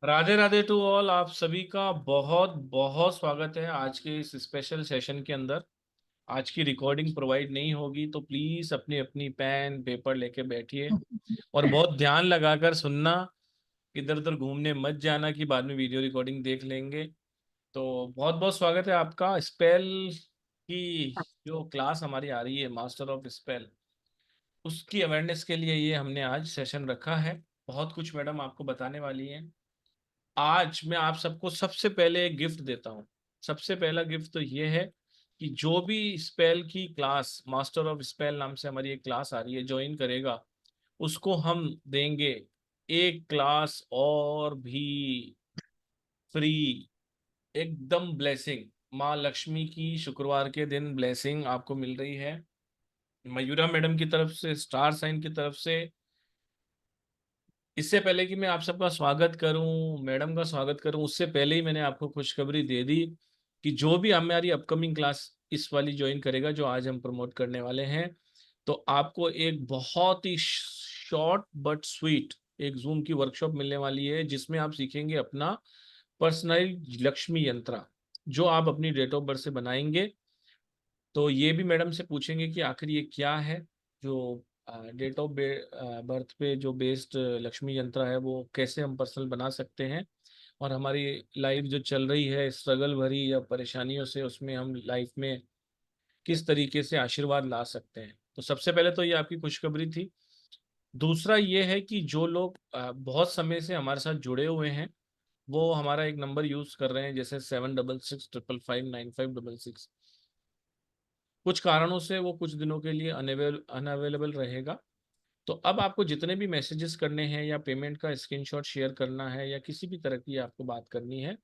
Radhe Radhe to all. आप सभी का बहुत बहुत स्वागत है आज के इस स्पेशल सेशन के अंदर। आज की रिकॉर्डिंग प्रोवाइड नहीं होगी तो प्लीज अपनी अपनी पेन पेपर लेके बैठिए और बहुत ध्यान लगाकर सुनना। इधर उधर घूमने मत जाना कि बाद में वीडियो रिकॉर्डिंग देख लेंगे। तो बहुत बहुत स्वागत है आपका। स्पेल की जो क्लास हमारी आ रही है, मास्टर ऑफ स्पेल, उसकी अवेयरनेस के लिए ये हमने आज सेशन रखा है। बहुत कुछ मैडम आपको बताने वाली है। आज मैं आप सबको सबसे पहले एक गिफ्ट देता हूँ। सबसे पहला गिफ्ट तो ये है कि जो भी स्पेल की क्लास, मास्टर ऑफ स्पेल नाम से हमारी एक क्लास आ रही है, ज्वाइन करेगा उसको हम देंगे एक क्लास और भी फ्री। एकदम ब्लेसिंग, माँ लक्ष्मी की शुक्रवार के दिन ब्लेसिंग आपको मिल रही है मयूरा मैडम की तरफ से, स्टार साइन की तरफ से। इससे पहले कि मैं आप सबका स्वागत करूं, मैडम का स्वागत करूं, उससे पहले ही मैंने आपको खुशखबरी दे दी कि जो भी हमारी अपकमिंग क्लास इस वाली ज्वाइन करेगा, जो आज हम प्रमोट करने वाले हैं, तो आपको एक बहुत ही शॉर्ट बट स्वीट एक जूम की वर्कशॉप मिलने वाली है, जिसमें आप सीखेंगे अपना पर्सनल लक्ष्मी यंत्र, जो आप अपनी डेट ऑफ बर्थ से बनाएंगे। तो ये भी मैडम से पूछेंगे कि आखिर ये क्या है, जो डेट ऑफ बर्थ पे जो बेस्ड लक्ष्मी यंत्र है वो कैसे हम पर्सनल बना सकते हैं, और हमारी लाइफ जो चल रही है स्ट्रगल भरी या परेशानियों से, उसमें हम लाइफ में किस तरीके से आशीर्वाद ला सकते हैं। तो सबसे पहले तो ये आपकी खुशखबरी थी। दूसरा ये है कि जो लोग बहुत समय से हमारे साथ जुड़े हुए हैं, वो हमारा एक नंबर यूज कर रहे हैं, जैसे 7665559566। कुछ कारणों से वो कुछ दिनों के लिए अनअवेलेबल रहेगा। तो अब आपको जितने भी मैसेजेस करने हैं या पेमेंट का स्क्रीनशॉट शेयर करना है या किसी भी तरह की आपको बात करनी है,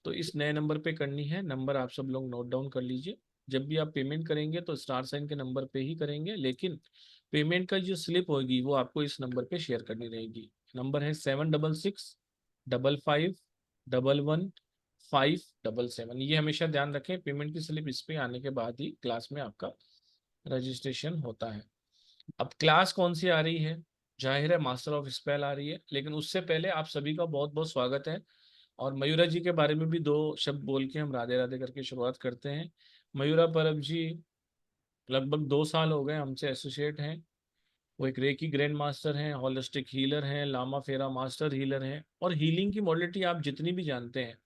तो इस नए नंबर पे करनी है। नंबर आप सब लोग नोट डाउन कर लीजिए। जब भी आप पेमेंट करेंगे तो स्टार साइन के नंबर पे ही करेंगे, लेकिन पेमेंट का जो स्लिप होगी वो आपको इस नंबर पे शेयर करनी रहेगी। नंबर है 7665551577। ये हमेशा ध्यान रखें, पेमेंट की स्लिप इस पे आने के बाद ही क्लास में आपका रजिस्ट्रेशन होता है। अब क्लास कौन सी आ रही है? जाहिर है मास्टर ऑफ स्पेल आ रही है, लेकिन उससे पहले आप सभी का बहुत बहुत स्वागत है। और मयूरा जी के बारे में भी दो शब्द बोल के हम राधे राधे करके शुरुआत करते हैं। मयूरा परब जी लगभग 2 साल हो गए हमसे एसोसिएट हैं। वो एक रेकी ग्रैंड मास्टर हैं, होलिस्टिक हीलर हैं, लामा फेरा मास्टर हीलर हैं, और हीलिंग की मॉडलिटी आप जितनी भी जानते हैं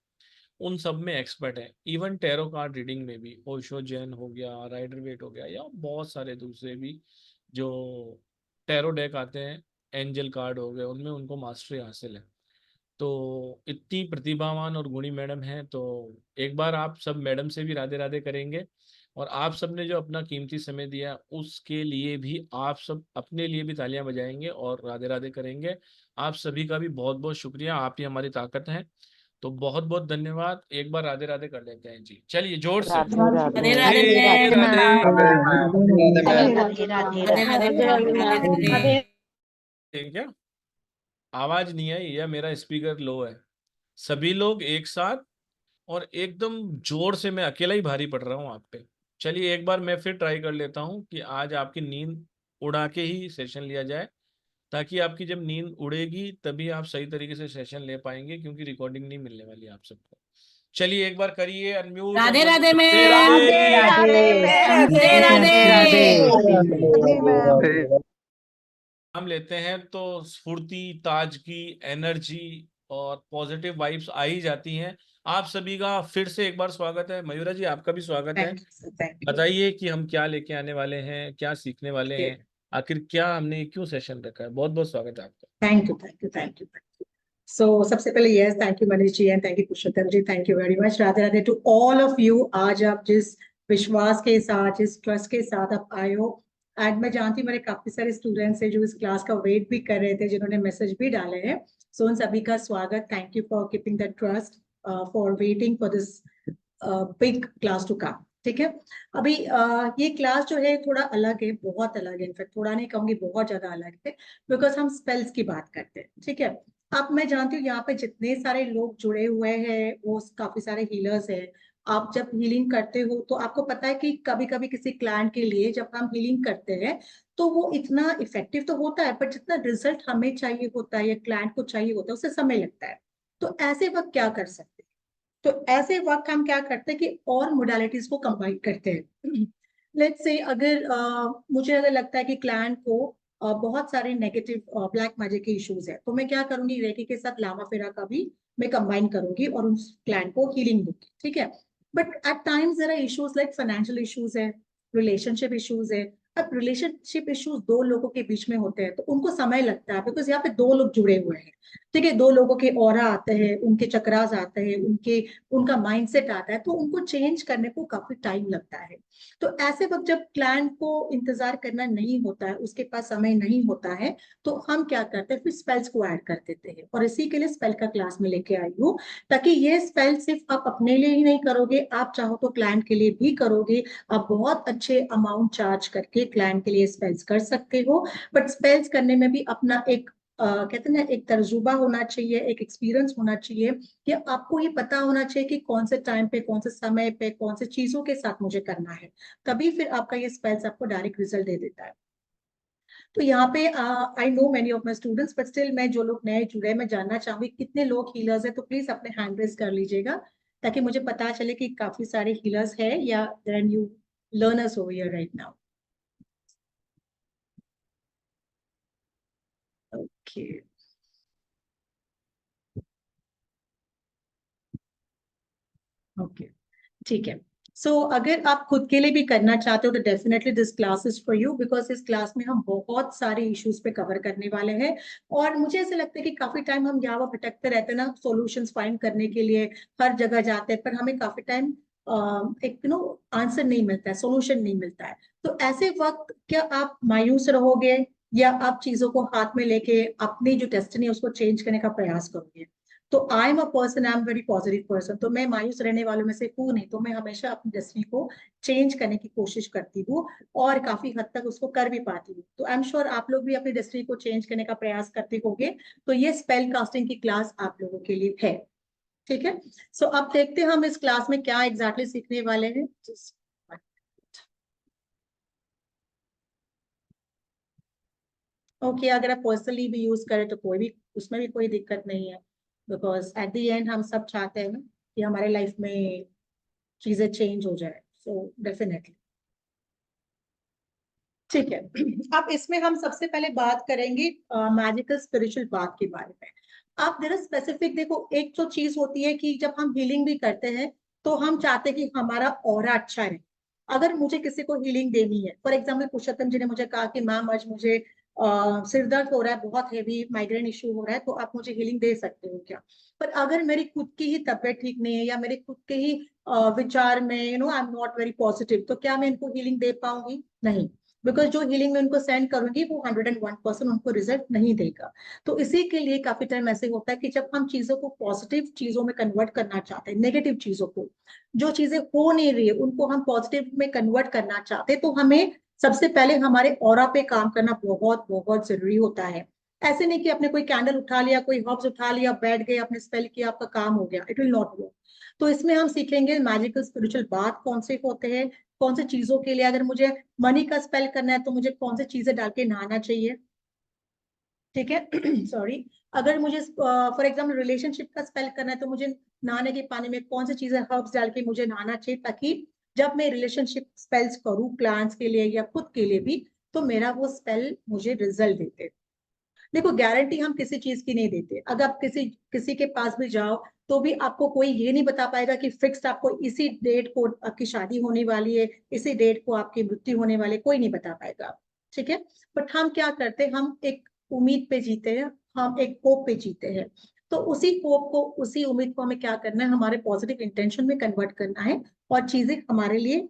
उन सब में एक्सपर्ट है। इवन टैरो कार्ड रीडिंग में भी ओशो जैन हो गया, राइडर वेट हो गया, या बहुत सारे दूसरे भी जो टैरो डेक आते हैं, एंजल कार्ड हो गए, उनमें उनको मास्टरी हासिल है। तो इतनी प्रतिभावान और गुणी मैडम है। तो एक बार आप सब मैडम से भी राधे राधे करेंगे, और आप सब ने जो अपना कीमती समय दिया उसके लिए भी आप सब अपने लिए भी तालियां बजाएंगे और राधे राधे करेंगे। आप सभी का भी बहुत बहुत शुक्रिया, आप ही हमारी ताकत हैं। तो बहुत बहुत धन्यवाद। एक बार राधे राधे कर लेते हैं जी, चलिए जोर से राधे राधे राधे राधे राधे मैम। राधे। राधे राधे राधे राधे राधे राधे राधे राधे। राधे। क्या आवाज नहीं आई या मेरा स्पीकर लो है? सभी लोग एक साथ और एकदम जोर से, मैं अकेला ही भारी पड़ रहा हूँ आप पे। चलिए एक बार मैं फिर ट्राई कर लेता हूँ कि आज आपकी नींद उड़ा के ही सेशन लिया जाए, ताकि आपकी जब नींद उड़ेगी तभी आप सही तरीके से सेशन ले पाएंगे, क्योंकि रिकॉर्डिंग नहीं मिलने वाली आप सबको। चलिए एक बार करिए अनम्यूट राधे अपना। राधे राधे मैम। राधे राधे। राधे मैम जी। राधे राधे। राधे मैम। हम लेते हैं तो स्फूर्ति, ताजगी, एनर्जी और पॉजिटिव वाइब्स आ ही जाती हैं। आप सभी का फिर से एक बार स्वागत है। मयूरा जी आपका भी स्वागत है। Thank you thank you. बताइए कि हम क्या लेके आने वाले हैं, क्या सीखने वाले हैं, आखिर क्या हमने क्यों सेशन रखा है। बहुत बहुत स्वागत है आपका। Thank you thank you thank you thank you. So सबसे पहले yes, thank you Manish ji and thank you Purushottam ji, thank you very much. Radhe Radhe to all of you. आज आप जिस विश्वास के साथ, जिस ट्रस्ट के साथ आप आए हो, एंड मैं जानती हूँ मेरे काफी सारे स्टूडेंट्स हैं जो इस क्लास का वेट भी कर रहे थे, जिन्होंने मैसेज भी डाले हैं। सो उन सभी का स्वागत। Thank you for keeping the trust, for waiting for this big class to come. ठीक है। अभी ये क्लास जो है थोड़ा अलग है, बहुत अलग है, इनफैक्ट थोड़ा नहीं कहूंगी बहुत ज्यादा अलग है, बिकॉज हम स्पेल्स की बात करते हैं। ठीक है। अब मैं जानती हूँ यहाँ पे जितने सारे लोग जुड़े हुए हैं वो काफी सारे हीलर्स हैं। आप जब हीलिंग करते हो तो आपको पता है कि कभी कभी किसी क्लाइंट के लिए जब हम हीलिंग करते हैं तो वो इतना इफेक्टिव तो होता है, पर जितना रिजल्ट हमें चाहिए होता है या क्लाइंट को चाहिए होता है उससे समय लगता है। तो ऐसे वक्त क्या कर सकते हैं? तो ऐसे वक्त हम क्या करते हैं कि और मोडालिटीज को कंबाइन करते हैं। लेट्स से अगर मुझे अगर लगता है कि क्लाइंट को बहुत सारे नेगेटिव ब्लैक मैजिक के इश्यूज है, तो मैं क्या करूंगी, रेकी के साथ लामा फेरा का भी मैं कंबाइन करूंगी और उस क्लाइंट को हीलिंग दूंगी, ठीक है। But at times there are issues like financial issues है, रिलेशनशिप इश्यूज है। अब रिलेशनशिप इश्यूज दो लोगों के बीच में होते हैं तो उनको समय लगता है, बिकॉज यहाँ पे दो लोग जुड़े हुए हैं, ठीक है। दो लोगों के ऑरा आते हैं, उनके चक्रास आते हैं, उनका माइंडसेट आता है, तो उनको चेंज करने को काफी टाइम लगता है। तो ऐसे वक्त जब क्लाइंट को इंतजार करना नहीं होता है, उसके पास समय नहीं होता है, तो हम क्या करते हैं, फिर स्पेल्स को ऐड कर देते हैं। और इसी के लिए स्पेल का क्लास में लेके आई हूँ, ताकि ये स्पेल सिर्फ आप अपने लिए ही नहीं करोगे, आप चाहो तो क्लाइंट के लिए भी करोगे। आप बहुत अच्छे अमाउंट चार्ज करके क्लाइंट के लिए स्पेल्स कर सकते हो। बट स्पेल्स करने में भी अपना एक कहते हैं ना, एक तजुर्बा होना चाहिए, एक एक्सपीरियंस होना चाहिए, कि आपको ये पता होना चाहिए कि कौन से टाइम पे, कौन से समय पे, कौन से चीजों के साथ मुझे करना है। तभी फिर आपका ये स्पेल्स आपको डायरेक्ट रिजल्ट दे देता है। तो यहाँ पे I know many of my students, but still मैं जो लोग नए जुड़े, मैं जानना चाहूंगी कितने लोग हीलर्स है, तो प्लीज अपने हैंड रेज कर लीजिएगा, ताकि मुझे पता चले कि काफी सारे हीलर्स है या their new learners over here right now. Okay, okay, ठीक है। सो अगर आप खुद के लिए भी करना चाहते हो तो definitely this class is for you, because इस क्लास में हम बहुत सारे इश्यूज पे कवर करने वाले हैं। और मुझे ऐसा लगता है कि काफी टाइम हम यहाँ वहाँ भटकते रहते हैं ना, सॉल्यूशंस फाइंड करने के लिए हर जगह जाते हैं, पर हमें काफी टाइम एक आंसर नहीं मिलता है, सोल्यूशन नहीं मिलता है। तो ऐसे वक्त क्या आप मायूस रहोगे, या आप चीजों को हाथ में लेके अपनी जो डेस्टिनी है उसको चेंज करने का प्रयास करोगे? तो I am a person, I am very positive person, तो मैं मायूस रहने वालों में से हूँ नहीं। तो मैं हमेशा अपनी डेस्टिनी को चेंज करने की कोशिश करती हूँ, और काफी हद तक उसको कर भी पाती हूँ। तो आई एम श्योर आप लोग भी अपनी डेस्टिनी को चेंज करने का प्रयास करते होंगे। तो ये स्पेल कास्टिंग की क्लास आप लोगों के लिए है, ठीक है। सो अब देखते हैं हम इस क्लास में क्या एग्जैक्टली सीखने वाले हैं। ओके, अगर आप पर्सनली भी यूज करें तो कोई भी, उसमें भी कोई दिक्कत नहीं है, बिकॉज एट द एंड हम सब चाहते हैं ना कि हमारे लाइफ में चीजें चेंज हो जाए। सो डेफिनेटली, ठीक है। अब इसमें हम सबसे पहले बात करेंगे मैजिकल स्पिरिचुअल बात के बारे में। आप जरा स्पेसिफिक देखो, एक तो चीज होती है कि जब हम हीलिंग भी करते हैं तो हम चाहते हैं कि हमारा ऑरा अच्छा रहे। अगर मुझे किसी को हीलिंग देनी है, फॉर एग्जाम्पल पुरुषोत्तम जी ने मुझे कहा कि मैम आज मुझे सिर दर्द हो रहा है, बहुत हेवी माइग्रेन इशू हो रहा है, तो आप मुझे हीलिंग दे सकते हो क्या? पर अगर मेरी खुद की ही तबियत ठीक नहीं है, या मेरे खुद के ही विचार में I am not very positive, तो क्या मैं इनको हीलिंग दे पाऊंगी? नहीं, बिकॉज जो हीलिंग में उनको सेंड करूंगी वो 101% उनको रिजल्ट नहीं देगा। तो इसी के लिए काफी टाइम ऐसे होता है कि जब हम चीजों को पॉजिटिव चीजों में कन्वर्ट करना चाहते हैं, नेगेटिव चीजों को, जो चीजें हो नहीं रही है उनको हम पॉजिटिव में कन्वर्ट करना चाहते हैं, तो हमें सबसे पहले हमारे ऑरा पे काम करना बहुत बहुत जरूरी होता है। ऐसे नहीं कि आपने कोई कैंडल उठा लिया, कोई हर्ब्स उठा लिया, बैठ गए, आपने स्पेल किया, आपका काम हो गया, इट विल नॉट वर्क। तो इसमें हम सीखेंगे मैजिकल स्पिरिचुअल बात कौन से होते हैं, कौन से चीजों के लिए, अगर मुझे मनी का स्पेल करना है तो मुझे कौन सी चीजें डाल के नहाना चाहिए, ठीक है। सॉरी, अगर मुझे फॉर एग्जाम्पल रिलेशनशिप का स्पेल करना है तो मुझे नहाने के पानी में कौन सी चीजें हर्ब्स डाल के मुझे नहाना चाहिए, ताकि जब मैं रिलेशनशिप स्पेल्स करूँ क्लाइंट्स के लिए या खुद के लिए भी, तो मेरा वो स्पेल मुझे रिजल्ट देते। देखो, गारंटी हम किसी चीज की नहीं देते। अगर आप किसी किसी के पास भी जाओ तो भी आपको कोई ये नहीं बता पाएगा कि फिक्स्ड आपको इसी डेट को आपकी शादी होने वाली है, इसी डेट को आपकी मृत्यु होने वाली है, कोई नहीं बता पाएगा, ठीक है। बट हम क्या करते हैं, हम एक उम्मीद पे जीते हैं, हम एक होप पे जीते हैं। तो उसी होप को, उसी उम्मीद को हमें क्या करना है, हमारे पॉजिटिव इंटेंशन में कन्वर्ट करना है, और चीजें हमारे लिए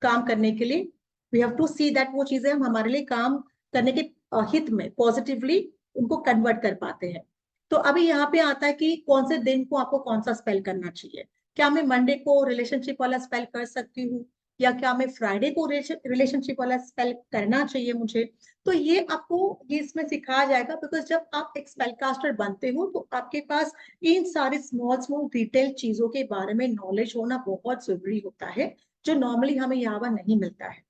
काम करने के लिए we have to see that वो चीजें हम हमारे लिए काम करने के हित में पॉजिटिवली उनको कन्वर्ट कर पाते हैं। तो अभी यहाँ पे आता है कि कौन से दिन को आपको कौन सा स्पेल करना चाहिए। क्या मैं मंडे को रिलेशनशिप वाला स्पेल कर सकती हूँ, या क्या मैं फ्राइडे को रिलेशनशिप वाला स्पेल करना चाहिए मुझे? तो ये आपको, ये इसमें सिखाया जाएगा, बिकॉज जब आप एक स्पेल कास्टर बनते हो तो आपके पास इन सारे स्मॉल स्मॉल डिटेल चीजों के बारे में नॉलेज होना बहुत जरूरी होता है, जो नॉर्मली हमें यहाँ पर नहीं मिलता है।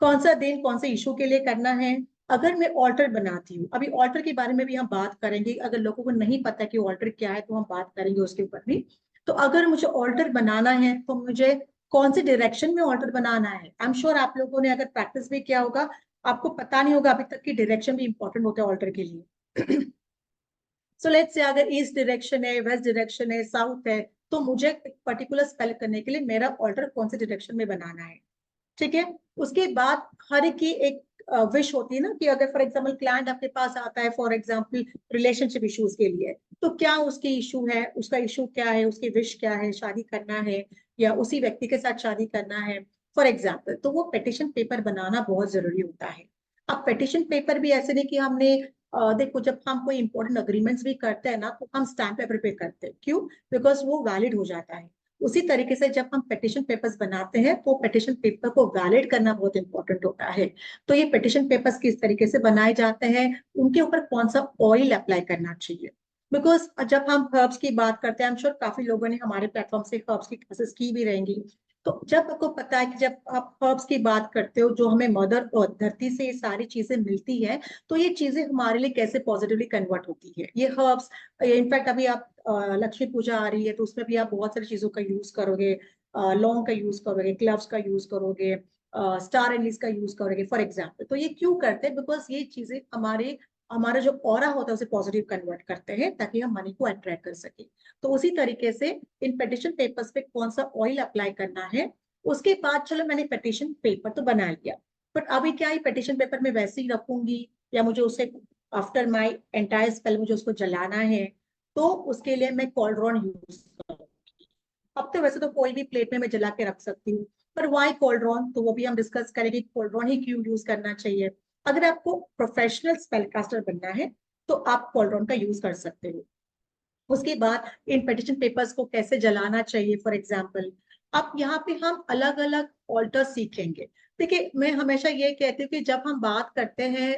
कौन सा दिन कौन से इशू के लिए करना है, अगर मैं ऑल्टर बनाती हूँ, अभी ऑल्टर के बारे में भी हम बात करेंगे, अगर लोगों को नहीं पता कि ऑल्टर क्या है तो हम बात करेंगे उसके ऊपर भी। तो अगर मुझे ऑल्टर बनाना है तो मुझे कौन से डायरेक्शन में ऑल्टर बनाना है, आई एम श्योर आप लोगों ने अगर प्रैक्टिस भी किया होगा, आपको पता नहीं होगा अभी तक कि डायरेक्शन भी इंपॉर्टेंट होता है ऑल्टर के लिए। सो लेट्स से अगर ईस्ट डायरेक्शन है, वेस्ट डायरेक्शन है, साउथ है, तो मुझे पर्टिकुलर स्पेल करने के लिए मेरा ऑल्टर कौन से डायरेक्शन में बनाना है, ठीक है। उसके बाद हर एक की एक विश होती है ना, कि अगर फॉर एग्जांपल क्लाइंट आपके पास आता है फॉर एग्जांपल रिलेशनशिप इश्यूज के लिए, तो क्या उसकी इशू है, उसका इशू क्या है, उसकी विश क्या है, शादी करना है या उसी व्यक्ति के साथ शादी करना है फॉर एग्जाम्पल, तो वो पेटिशन पेपर बनाना बहुत जरूरी होता है। अब पेटिशन पेपर भी ऐसे नहीं कि हमने देखो जब हम कोई इंपॉर्टेंट अग्रीमेंट्स भी करते हैं ना, तो हम स्टैम्प पेपर पे करते हैं, क्यों, बिकॉज वो वैलिड हो जाता है। उसी तरीके से जब हम पेटिशन पेपर्स बनाते हैं तो पेटिशन पेपर को वैलिड करना बहुत इंपॉर्टेंट होता है। तो ये पेटिशन पेपर्स किस तरीके से बनाए जाते हैं, उनके ऊपर कौन सा ऑयल अप्लाई करना चाहिए, बिकॉज जब हम हर्ब्स की बात करते हैं, आई एम श्योर काफी लोगों ने हमारे प्लेटफॉर्म से हर्ब्स की क्लासेस की भी रहेंगी। तो जब आपको पता है कि जब आप हर्ब्स की बात करते हो, जो हमें मदर और धरती से ये सारी चीजें मिलती है, तो ये चीजें हमारे लिए कैसे पॉजिटिवली कन्वर्ट होती है ये हर्ब्स। इनफैक्ट अभी आप लक्ष्मी पूजा आ रही है तो उसमें भी आप बहुत सारी चीजों का यूज करोगे, लौंग का यूज करोगे, क्लव्स का यूज करोगे, स्टार एनिस का यूज करोगे फॉर एग्जाम्पल। तो ये क्यों करते हैं, बिकॉज ये चीजें हमारे हमारा जो ऑरा होता है उसे पॉजिटिव कन्वर्ट करते हैं ताकि हम मनी को अट्रैक्ट कर सके। तो उसी तरीके से इन पेटिशन पेपर्स पे कौन सा ऑयल अप्लाई करना है, उसके बाद चलो मैंने पेटिशन पेपर तो बना लिया, बट अभी क्या है पेटिशन पेपर में वैसे ही रखूंगी या मुझे उसे आफ्टर माई एंटायर स्पेल मुझे उसको जलाना है, तो उसके लिए मैं कॉल्ड्रॉन यूज करूंगी। अब तो वैसे तो कोई भी प्लेट में मैं जला के रख सकती हूँ, पर वाई कॉल्ड्रॉन, तो वो भी हम डिस्कस करेंगे कॉल्ड्रॉन ही क्यों यूज करना चाहिए। अगर आपको प्रोफेशनल स्पेलकास्टर बनना है तो आप कॉल्ड्रॉन का यूज कर सकते हो। उसके बाद इन पेटिशन पेपर्स को कैसे जलाना चाहिए फॉर एग्जाम्पल। अब यहाँ पे हम अलग अलग ऑल्टर सीखेंगे। देखिए मैं हमेशा ये कहती हूँ कि जब हम बात करते हैं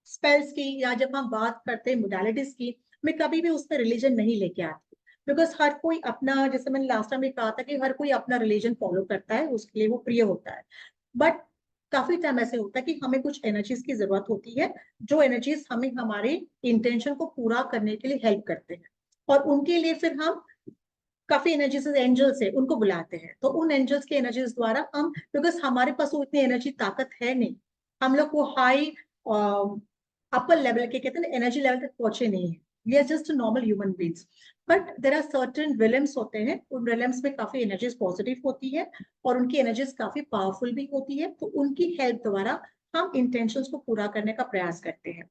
स्पेल्स की या जब हम बात करते हैं मोडालिटीज की, मैं कभी भी उसमें रिलीजन नहीं लेके आती, बिकॉज हर कोई अपना, जैसे मैंने लास्ट टाइम भी कहा था कि हर कोई अपना रिलीजन फॉलो करता है, उसके लिए वो प्रिय होता है। बट काफी टाइम ऐसे होता है कि हमें कुछ एनर्जीज की जरूरत होती है, जो एनर्जीज हमें हमारे इंटेंशन को पूरा करने के लिए हेल्प करते हैं, और उनके लिए फिर हम काफी एनर्जीज एंजल्स है उनको बुलाते हैं। तो उन एंजल्स की एनर्जीज द्वारा हम, बिकॉज हमारे पास वो इतनी एनर्जी ताकत है नहीं, हम लोग को हाई अपर लेवल के कहते हैं एनर्जी लेवल तक पहुंचे नहीं है, we are just normal human beings. But there are certain realms होते हैं, उन रिलम्स में काफी एनर्जीज पॉजिटिव होती है और उनकी एनर्जीज काफी पावरफुल भी होती है, तो उनकी हेल्प द्वारा हम इंटेंशंस को पूरा करने का प्रयास करते हैं।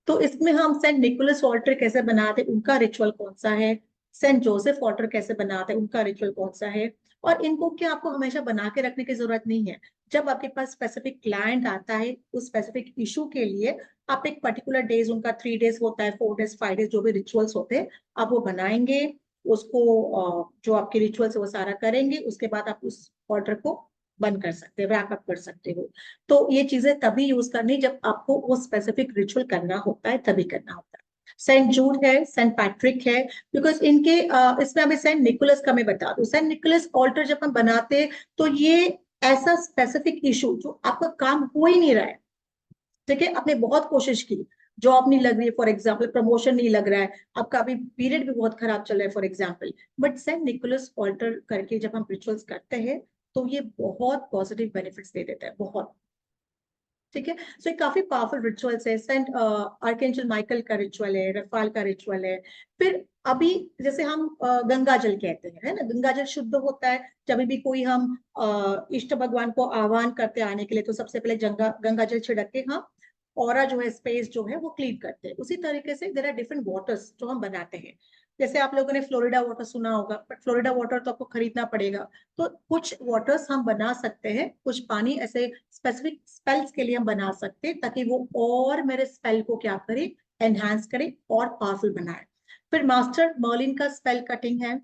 तो इसमें हम सेंट निकोलस ऑल्टर कैसे बनाते हैं, उनका रिचुअल कौन सा है, सेंट जोसेफ ऑल्टर कैसे बनाते हैं, उनका रिचुअल कौन सा है, और इनको क्या आपको हमेशा बना के रखने की जरूरत नहीं है। जब आपके पास स्पेसिफिक क्लाइंट आता है उस स्पेसिफिक इशू के लिए, आप एक पर्टिकुलर डेज, उनका 3 डेज होता है, 4 डेज 5 डेज जो भी रिचुअल्स होते हैं, आप वो बनाएंगे, उसको जो आपके रिचुअल्स है वो सारा करेंगे, उसके बाद आप उस ऑर्डर को बंद कर सकते हो, रैप अप कर सकते हो। तो ये चीजें तभी यूज करनी जब आपको वो स्पेसिफिक रिचुअल करना होता है, तभी करना होता है। सेंट जूड है, सेंट पैट्रिक है, बिकॉज इनके इसमें हमें सेंट निकोलस का मैं बता दूं, सेंट निकोलस ऑल्टर जब हम बनाते हैं तो ये ऐसा स्पेसिफिक इशू जो आपका काम हो ही नहीं रहा है, ठीक है, आपने बहुत कोशिश की, जॉब नहीं लग रही है फॉर एग्जाम्पल, प्रमोशन नहीं लग रहा है, आपका अभी पीरियड भी बहुत खराब चल रहा है for example, but Saint Nicholas alter करके जब हम रिचुअल्स करते हैं तो ये बहुत पॉजिटिव बेनिफिट्स दे देता है, बहुत, ठीक है। सो ये काफी पावरफुल रिचुअल्स है। सेंट आर्कएंजल माइकल का रिचुअल है, रफाल का रिचुअल है। फिर अभी जैसे हम गंगा जल कहते हैं, है ना, गंगा जल शुद्ध होता है, जब भी कोई हम इष्ट भगवान को आह्वान करते आने के लिए, तो सबसे पहले गंगा जल छिड़क के हम ऑरा जो है, स्पेस जो है वो क्लीन करते हैं। उसी तरीके से देयर आर डिफरेंट वाटर्स जो हम बनाते हैं, जैसे आप लोगों ने फ्लोरिडा वाटर सुना होगा, बट फ्लोरिडा वाटर तो आपको खरीदना पड़ेगा। तो कुछ वाटर्स हम बना सकते हैं, कुछ पानी ऐसे स्पेसिफिक स्पेल्स के लिए हम बना सकते हैं, ताकि वो और मेरे स्पेल को क्या करे, एनहांस करे और पावरफुल बनाए। फिर मास्टर मर्लिन का स्पेल कटिंग है,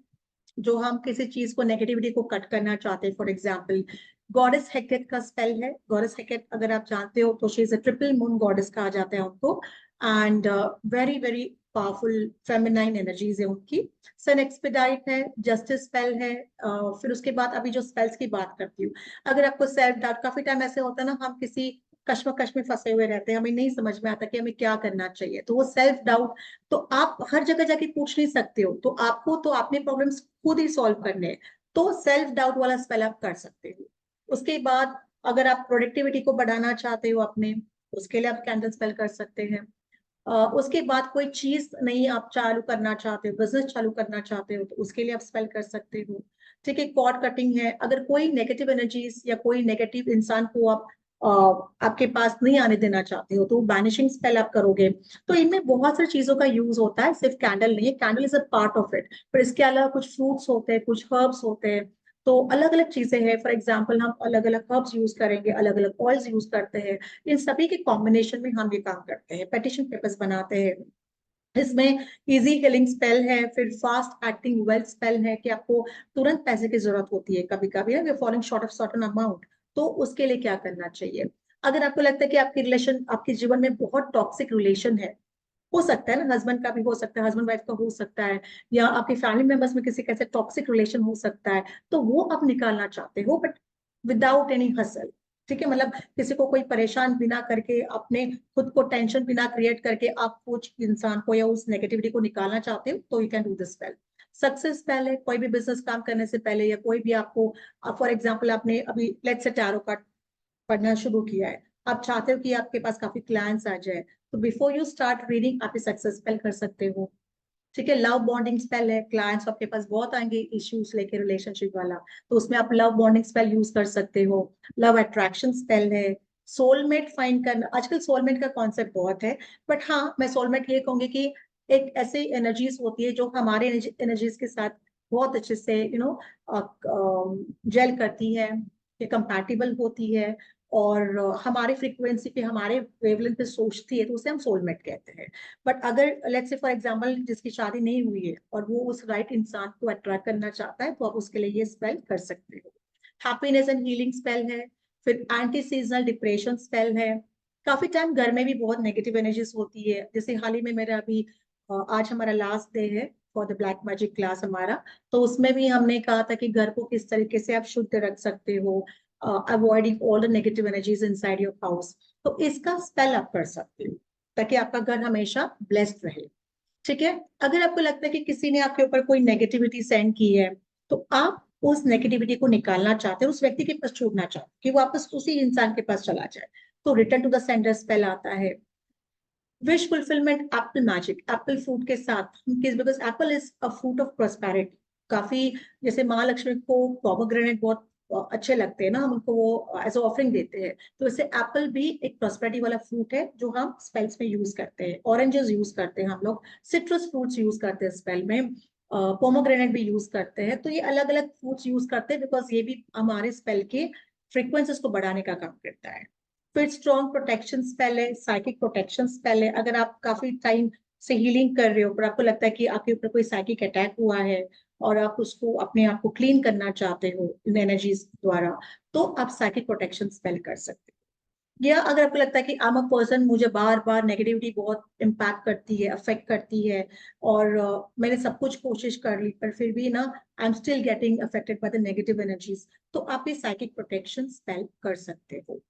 जो हम किसी चीज को, नेगेटिविटी को कट करना चाहते हैं, फॉर एग्जाम्पल गॉडेस हेकेट का स्पेल है। गॉडेस हेकेट अगर आप जानते हो तो she is a triple moon goddess कहा जाता है उनको, and very very powerful feminine energies है उनकी। सन एक्सपेडाइट है, जस्टिस स्पेल है। फिर उसके बाद अभी जो स्पेल्स की बात करती हूँ, अगर आपको सेल्फ डाउट, काफी टाइम ऐसे होता है ना, हम किसी कश्मकश में फंसे हुए रहते हैं, हमें नहीं समझ में आता कि हमें क्या करना चाहिए, तो वो सेल्फ डाउट, तो आप हर जगह जाके पूछ नहीं सकते हो, तो आपको तो अपने प्रॉब्लम्स खुद ही सॉल्व करने हैं, तो सेल्फ डाउट वाला स्पेल आप कर सकते हो। उसके बाद अगर आप प्रोडक्टिविटी को बढ़ाना चाहते हो अपने, उसके लिए आप कैंडल स्पेल कर सकते हैं। उसके बाद कोई चीज नहीं आप चालू करना चाहते हो, बिजनेस चालू करना चाहते हो, तो उसके लिए आप स्पेल कर सकते हो। ठीक है, कॉर्ड कटिंग है, अगर कोई नेगेटिव एनर्जीज या कोई नेगेटिव इंसान को आप आपके पास नहीं आने देना चाहते हो, तो बैनिशिंग स्पेल आप करोगे। तो इनमें बहुत सारी चीजों का यूज होता है, सिर्फ कैंडल नहीं है, candle is a part of it, पर इसके अलावा कुछ फ्रूट्स होते हैं, कुछ हर्ब्स होते हैं, तो अलग अलग चीजें हैं। फॉर एग्जाम्पल हम अलग अलग हर्ब्स यूज करेंगे, अलग अलग ऑयल्स यूज करते हैं, इन सभी के कॉम्बिनेशन में हम ये काम करते हैं, पेटिशन पेपर्स बनाते हैं। इसमें इजी हीलिंग स्पेल है, फिर फास्ट एक्टिंग वेल्थ स्पेल है कि आपको तुरंत पैसे की जरूरत होती है कभी कभी ना, following short of certain amount, तो उसके लिए क्या करना चाहिए। अगर आपको लगता है कि आपकी रिलेशन, आपके जीवन में बहुत टॉक्सिक रिलेशन है, हो सकता है ना, हस्बैंड का भी हो सकता है, हस्बैंड वाइफ का हो सकता है, या आपके फैमिली मेंबर्स में किसी कैसे टॉक्सिक रिलेशन हो सकता है, तो वो आप निकालना चाहते हो, बट विदाउट एनी हसल। ठीक है, मतलब किसी को कोई परेशान बिना करके, अपने खुद को टेंशन बिना क्रिएट करके आप कुछ इंसान को या उस नेगेटिविटी को निकालना चाहते हो, तो you can do this spell. Success पहले कोई भी बिजनेस काम करने से पहले, या कोई भी आपको, फॉर एग्जाम्पल आपने अभी लेट्स से टैरो कार्ड पढ़ना शुरू किया है, आप चाहते हो कि आपके पास काफी क्लाइंट्स आ जाए, तो बिफोर यू स्टार्ट रीडिंग आप सक्सेस स्पेल कर सकते हो। ठीक है, लव बॉन्डिंग स्पेल है, क्लाइंट्स आपके पास बहुत आएंगे इश्यूज लेके रिलेशनशिप वाला, तो उसमें आप लव बॉन्डिंग स्पेल यूज कर सकते हो। लव अट्रैक्शन स्पेल है, सोलमेट फाइंड करना, आजकल सोलमेट का कॉन्सेप्ट बहुत है, बट हाँ मैं सोलमेट ये कहूंगी कि एक ऐसी एनर्जीज होती है जो हमारे एनर्जीज के साथ बहुत अच्छे से जेल करती है, ये कंपैटिबल होती है, और हमारे फ्रीक्वेंसी पे, हमारे वेवलेंथ पे सोचती है, तो उसे हम सोलमेट कहते हैं। बट अगर लेट्स से फॉर एग्जांपल जिसकी शादी नहीं हुई है और वो उस राइट इंसान को अट्रैक्ट करना चाहता है, तो आप उसके लिए ये स्पेल कर सकते हो। हैप्पीनेस एंड हीलिंग स्पेल है, फिर एंटी सीजनल डिप्रेशन स्पेल है। काफी टाइम घर में भी बहुत नेगेटिव एनर्जीज होती है, जैसे हाल ही में मेरा अभी आज हमारा लास्ट डे है for the black magic class हमारा, तो उसमें भी हमने कहा था कि घर को किस तरीके से आप शुद्ध रख सकते हो, avoiding all the negative energies inside your house, तो इसका स्पेल आप कर सकते हो ताकि आपका घर हमेशा ब्लेस्ड रहे। ठीक है, अगर आपको लगता है कि किसी ने आपके ऊपर कोई नेगेटिविटी सेंड की है, तो आप उस नेगेटिविटी को निकालना चाहते हो, उस व्यक्ति के पास छोड़ना चाहते हो कि वो वापस उसी इंसान के पास चला जाए, तो return to the sender spell आता है। Wish fulfilment apple magic, apple fruit के साथ, because apple is a fruit of prosperity, काफी, जैसे महालक्ष्मी को पोमोग्रेनेट बहुत अच्छे लगते हैं ना, हम उनको वो एज ऑफरिंग देते हैं, तो वैसे एप्पल भी एक प्रोस्पेरिटी वाला फ्रूट है जो हम स्पेल्स में यूज करते हैं। ऑरेंजेस यूज करते हैं हम लोग, सिट्रस फ्रूट्स यूज करते हैं स्पेल में, पोमोग्रेनेट भी यूज करते हैं, तो ये अलग अलग फ्रूट्स यूज करते हैं, बिकॉज ये भी हमारे स्पेल के फ्रीक्वेंसीज को बढ़ाने का काम करता है। फिर स्ट्रॉन्ग प्रोटेक्शन स्पेल है, साइकिक प्रोटेक्शन स्पेल है, अगर आप काफी टाइम से हीलिंग कर रहे हो पर आपको लगता है कि आपके ऊपर कोई साइकिक अटैक हुआ है और आप उसको अपने आप को क्लीन करना चाहते हो इन एनर्जीज द्वारा, तो आप साइकिक प्रोटेक्शन स्पेल कर सकते हो। या अगर आपको लगता है कि आई एम अ पर्सन, मुझे बार बार नेगेटिविटी बहुत इम्पैक्ट करती है, अफेक्ट करती है, और मैंने सब कुछ कोशिश कर ली पर फिर भी ना I am still getting affected by the negative energies, तो आप ये साइकिक प्रोटेक्शन स्पेल कर सकते हो।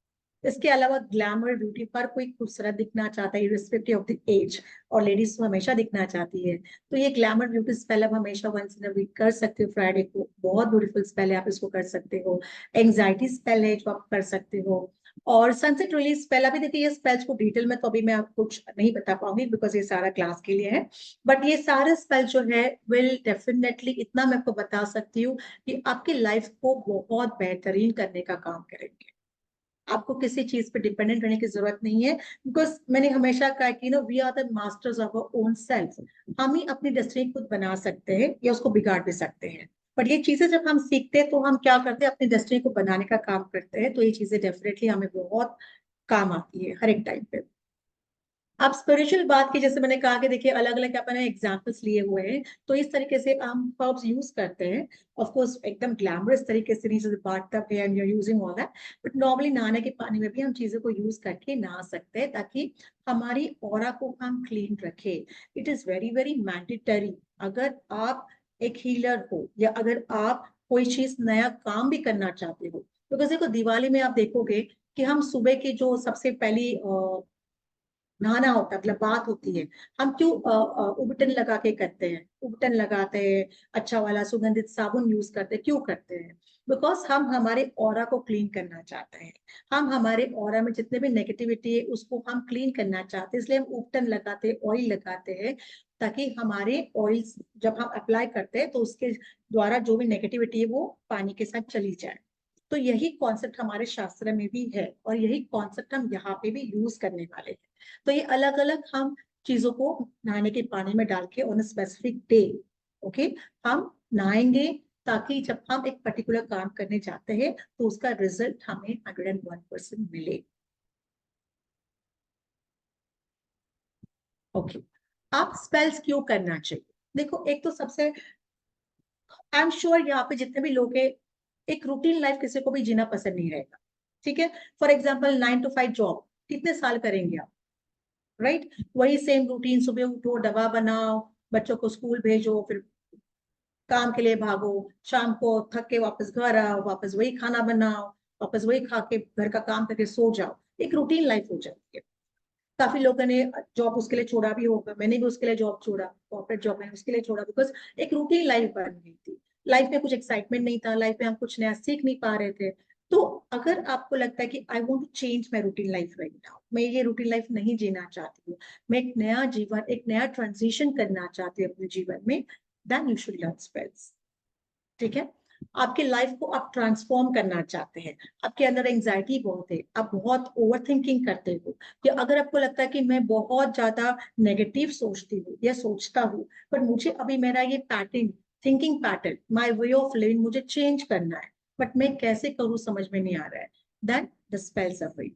इसके अलावा ग्लैमर ब्यूटी, पर कोई खूबसूरत दिखना चाहता है इरिस्पेक्टिव ऑफ द एज, और लेडीज तो हमेशा दिखना चाहती है, तो ये ग्लैमर ब्यूटी स्पेल आप हमेशा वंस इन अ वीक कर सकते हो, फ्राइडे को बहुत ब्यूटीफुल स्पेल है, आप इसको कर सकते हो। एंजाइटी स्पेल है जो आप कर सकते हो। और सनसेट रिलीज स्पेल, अभी देखिए ये स्पेल्स को डिटेल में तो अभी मैं आपको कुछ नहीं बता पाऊंगी बिकॉज ये सारा क्लास के लिए है, बट ये सारे स्पेल जो है विल डेफिनेटली, इतना मैं आपको बता सकती हूँ कि आपकी लाइफ को बहुत बेहतरीन करने का काम करेंगे। आपको किसी चीज पे डिपेंडेंट रहने की जरूरत नहीं है, बिकॉज मैंने हमेशा कहा कि we are the masters of our own self, हम ही अपनी डेस्टिनी खुद बना सकते हैं या उसको बिगाड़ भी सकते हैं। पर ये चीजें जब हम सीखते हैं तो हम क्या करते हैं, अपनी डेस्टिनी को बनाने का काम करते हैं, तो ये चीजें डेफिनेटली हमें बहुत काम आती है हर एक टाइम पे। आप स्पिरिचुअल बात की, जैसे मैंने कहा कि देखिए अलग अलग अपने एग्जांपल्स लिए हुए हैं, तो इस तरीके से हम हर्ब्स यूज करते हैं, ऑफ कोर्स एकदम ग्लैमरस तरीके से नहीं, जैसे बाथटब है and you are using all that, but normally नहाने के पानी में भी हम चीजों को यूज करके नहा सकते हैं ताकि हमारी ऑरा को हम क्लीन रखें। It is very very mandatory, अगर आप एक हीलर हो या अगर आप कोई चीज नया काम भी करना चाहते हो, बिकॉज देखो दिवाली में आप देखोगे कि हम सुबह की जो सबसे पहली नहाना होता है, मतलब बात होती है, हम क्यों उबटन लगा के करते हैं, उबटन लगाते हैं, अच्छा वाला सुगंधित साबुन यूज करते हैं, क्यों करते हैं? बिकॉज हम हमारे ऑरा को क्लीन करना चाहते हैं, हम हमारे ऑरा में जितने भी नेगेटिविटी है उसको हम क्लीन करना चाहते हैं, इसलिए हम उबटन लगाते हैं, ऑयल लगाते हैं, ताकि हमारे ऑयल्स जब हम अप्लाई करते हैं तो उसके द्वारा जो भी नेगेटिविटी है वो पानी के साथ चली जाए। तो यही कॉन्सेप्ट हमारे शास्त्र में भी है और यही कॉन्सेप्ट हम यहाँ पे भी यूज करने वाले हैं। तो ये अलग अलग हम चीजों को नहाने के पानी में डाल के ऑन स्पेसिफिक डे, ओके, हम नहाएंगे, ताकि जब हम एक पर्टिकुलर काम करने जाते हैं तो उसका रिजल्ट हमें 101% मिले। ओके, आप स्पेल्स क्यों करना चाहिए? देखो, एक तो सबसे, आई एम श्योर यहाँ पे जितने भी लोग हैं, एक रूटीन लाइफ किसी को भी जीना पसंद नहीं रहेगा, ठीक है? फॉर एग्जाम्पल 9 to 5 जॉब कितने साल करेंगे आप, राइट? वही सेम रूटीन, सुबह उठो, दवा बनाओ, बच्चों को स्कूल भेजो, फिर काम के लिए भागो, शाम को थक के वापस घर आओ, वापस वही खाना बनाओ, वापस वही खा के घर का काम करके सो जाओ, एक रूटीन लाइफ हो जाती है। काफी लोगों ने जॉब उसके लिए छोड़ा भी होगा, मैंने भी उसके लिए जॉब छोड़ा, कॉर्पोरेट जॉब मैंने उसके लिए छोड़ा, बिकॉज एक रूटीन लाइफ बन गई थी, लाइफ में कुछ एक्साइटमेंट नहीं था, लाइफ में हम कुछ नया सीख नहीं पा रहे थे। तो अगर आपको लगता है कि I want to change my routine life right now, मैं ये रूटीन लाइफ नहीं जीना चाहती हूँ, मैं एक नया जीवन, एक नया ट्रांजिशन करना चाहती हूँ अपने जीवन में, then you should learn spells, ठीक है? आपके लाइफ को आप ट्रांसफॉर्म करना चाहते हैं, आपके अंदर एंजाइटी बहुत है, आप बहुत ओवर थिंकिंग करते हो, या अगर आपको लगता है कि मैं बहुत ज्यादा नेगेटिव सोचती हूँ या सोचता हूँ, पर मुझे अभी मेरा ये pattern, thinking pattern, my way of living मुझे चेंज करना है, बट मैं कैसे करूँ समझ में नहीं आ रहा है, then the spells are free,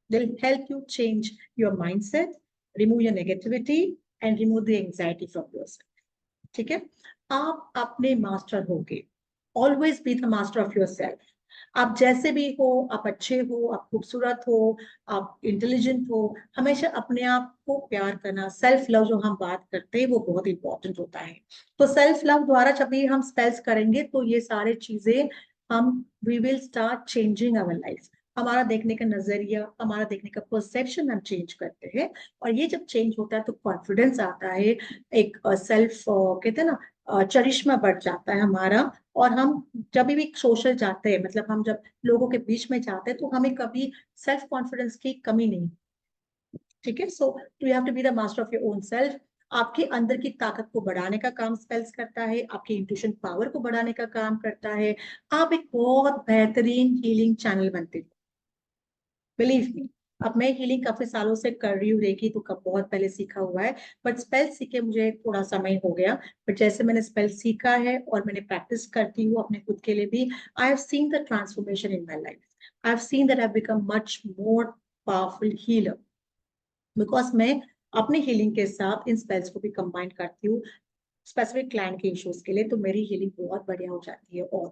they will help you change your mindset, remove your negativity and remove the anxiety from yourself, ठीक है? आप अपने मास्टर होगे, always be the master of your self. आप जैसे भी हो, आप अच्छे हो, आप खूबसूरत हो, आप इंटेलिजेंट हो, हमेशा अपने आप को प्यार करना, सेल्फ लव जो हम बात करते हैं वो बहुत इंपॉर्टेंट होता है। तो सेल्फ लव द्वारा जब भी हम स्पेल्स करेंगे तो ये सारे चीजें हम, we will start changing our life, हमारा देखने का नजरिया, हमारा देखने का परसेप्शन हम चेंज करते हैं, और ये जब चेंज होता है तो कॉन्फिडेंस आता है, एक सेल्फ कहते हैं ना, चरिश्मा बढ़ जाता है हमारा, और हम जब भी सोशल जाते हैं, मतलब हम जब लोगों के बीच में जाते हैं तो हमें कभी सेल्फ कॉन्फिडेंस की कमी नहीं, ठीक है? So you have to be the master of your own self. आपके अंदर की ताकत को बढ़ाने का काम स्पेल्स करता है, आपके इंट्यूशन पावर को बढ़ाने का काम करता है, आप एक बहुत बेहतरीन हीलिंग चैनल बनते हो, बिलीव मी। अब मैं हीलिंग काफी सालों से कर रही हूँ, रेकी तो कब बहुत पहले सीखा हुआ है, बट स्पेल सीखे मुझे थोड़ा समय हो गया, बट जैसे मैंने स्पेल सीखा है और मैंने प्रैक्टिस करती हूँ अपने खुद के लिए भी, I have seen the transformation in my life, I have seen that I become much more powerful healer, because मैं अपने हीलिंग के साथ इन स्पेल्स को भी कंबाइन करती हूँ स्पेसिफिक क्लाइंट के इश्यूज के लिए, तो मेरी हीलिंग बहुत बढ़िया हो जाती है। और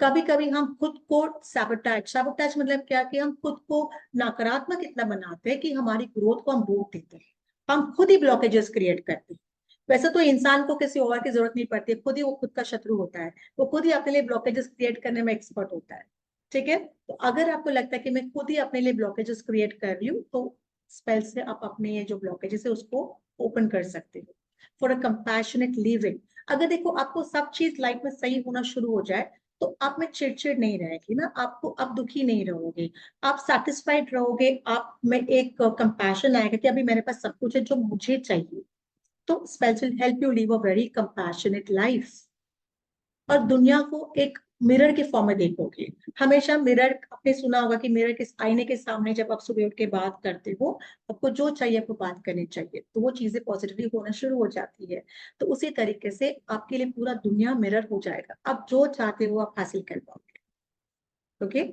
कभी कभी हम खुद को सैबोटैज, सैबोटैज मतलब क्या, कि हम खुद को नकारात्मक इतना बनाते हैं कि हमारी ग्रोथ को हम रोक देते हैं, हम खुद ही ब्लॉकेजेस क्रिएट करते हैं। वैसे तो इंसान को किसी और की जरूरत नहीं पड़ती है, खुद ही वो खुद का शत्रु होता है, वो खुद ही अपने लिए ब्लॉकेजेस क्रिएट करने में एक्सपर्ट होता है, ठीक है? तो अगर आपको लगता है कि मैं खुद ही अपने लिए ब्लॉकेजेस क्रिएट कर रही हूँ, तो स्पेल से आप अपने ये जो ब्लॉकेजेस है उसको ओपन कर सकते हो फॉर अ कंपैशनेट लिविंग। अगर देखो आपको सब चीज लाइफ में सही होना शुरू हो जाए तो आप में चिड़चिड़ नहीं रहेगी ना, आपको आप दुखी नहीं रहोगे, आप सेटिस्फाइड रहोगे, आप में एक कंपैशन आएगा कि अभी मेरे पास सब कुछ है जो मुझे चाहिए। तो spells will help you live a very compassionate life, और दुनिया को एक मिरर के फॉर्म में देखोगे। हमेशा मिरर, आपने सुना होगा कि मिरर के आईने के सामने जब आप सुबह उठ के बात करते हो, आपको जो चाहिए आपको बात करनी चाहिए, तो वो चीजें पॉजिटिवली होना शुरू हो जाती है। तो उसी तरीके से आपके लिए पूरा दुनिया मिरर हो जाएगा, आप जो चाहते हो आप हासिल कर पाओगे, ओके?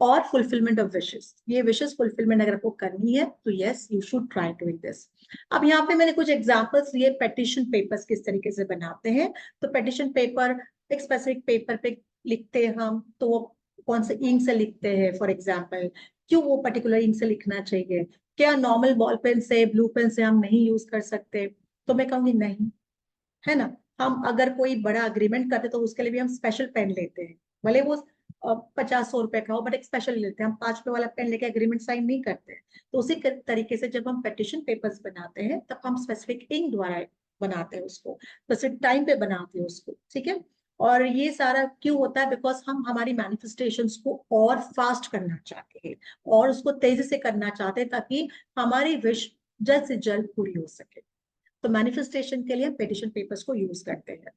और फुलफिलमेंट ऑफ विशेस, ये विशेस फुलफिलमेंट अगर आपको करनी है तो yes, you should try doing this. अब यहाँ पे मैंने कुछ एग्जांपल्स लिए, पेटिशन पेपर्स किस तरीके से बनाते हैं। तो पेटिशन पेपर, एक स्पेसिफिक पेपर पे लिखते हैं हम, तो वो कौन से इंक से लिखते हैं, फॉर एग्जाम्पल क्यों वो पर्टिकुलर इंक से लिखना चाहिए, क्या नॉर्मल बॉल पेन से, ब्लू पेन से हम नहीं यूज कर सकते? तो मैं कहूंगी नहीं, है ना? हम अगर कोई बड़ा अग्रीमेंट करते तो उसके लिए भी हम स्पेशल पेन लेते हैं, भले वो 50-100 रुपए का हो, बट एक स्पेशल लेते हैं, हम 5 रुपए वाला पेन लेके एग्रीमेंट साइन नहीं करते हैं। तो उसी तरीके से जब हम पेटिशन पेपर्स बनाते हैं तब हम स्पेसिफिक इंक द्वारा बनाते हैं उसको, स्पेसिफिक टाइम पे बनाते हैं उसको, ठीक है। और ये सारा क्यों होता है? बिकॉज हम हमारी मैनिफेस्टेशंस को और फास्ट करना चाहते हैं और उसको तेजी से करना चाहते हैं ताकि हमारी विश जल्द से जल्द पूरी हो सके। तो मैनिफेस्टेशन के लिए हम पेटिशन पेपर्स को यूज करते हैं।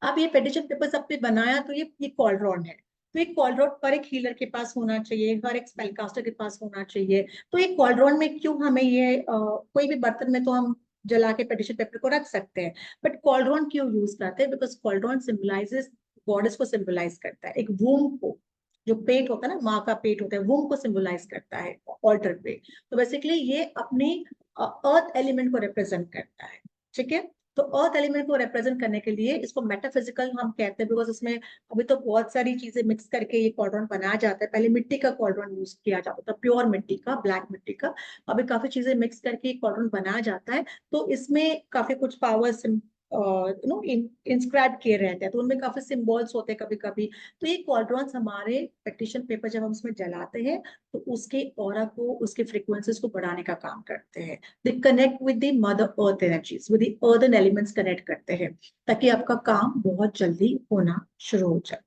अब ये पेटिशन पेपर्स आपने बनाया तो ये कॉलरॉन है, तो ये कॉलरॉन हर एक हीलर के पास होना चाहिए, हर एक स्पेलकास्टर के पास होना चाहिए। तो ये कॉलरॉन में क्यों हमें ये कोई भी बर्तन में तो हम जला के पेटिशन पेपर को रख सकते हैं, बट कॉलरॉन क्यों यूज करते हैं? बिकॉज कॉलरॉन सिंबलाइजेस गॉडेस को सिंबलाइज करता है, एक वूम को, जो पेट होता है ना, माँ का पेट होता है, वूम को सिंबलाइज करता है ऑल्टर पे। तो बेसिकली ये अपनी अर्थ एलिमेंट को रिप्रेजेंट करता है, ठीक है। तो अर्थ एलिमेंट को रिप्रेजेंट करने के लिए इसको मेटाफिजिकल हम कहते हैं, बिकॉज इसमें अभी तो बहुत सारी चीजें मिक्स करके ये कॉलरॉन बनाया जाता है। पहले मिट्टी का कॉलरॉन यूज किया जाता था, प्योर मिट्टी का, ब्लैक मिट्टी का। अभी काफी चीजें मिक्स करके ये कॉलरॉन बनाया जाता है। तो इसमें काफी कुछ पावर्स इंस्क्राइब किए रहते हैं, तो उनमें काफी सिंबल्स होते हैं कभी कभी। तो ये कॉलरॉन्स हमारे पेटिशन पेपर जब हम उसमें जलाते हैं तो उसके ऑरा को, उसके फ्रिक्वेंसीज को बढ़ाने का काम करते हैं। They connect with the mother earth energies, with the earthen elements connect करते हैं ताकि आपका काम बहुत जल्दी होना शुरू हो जाए।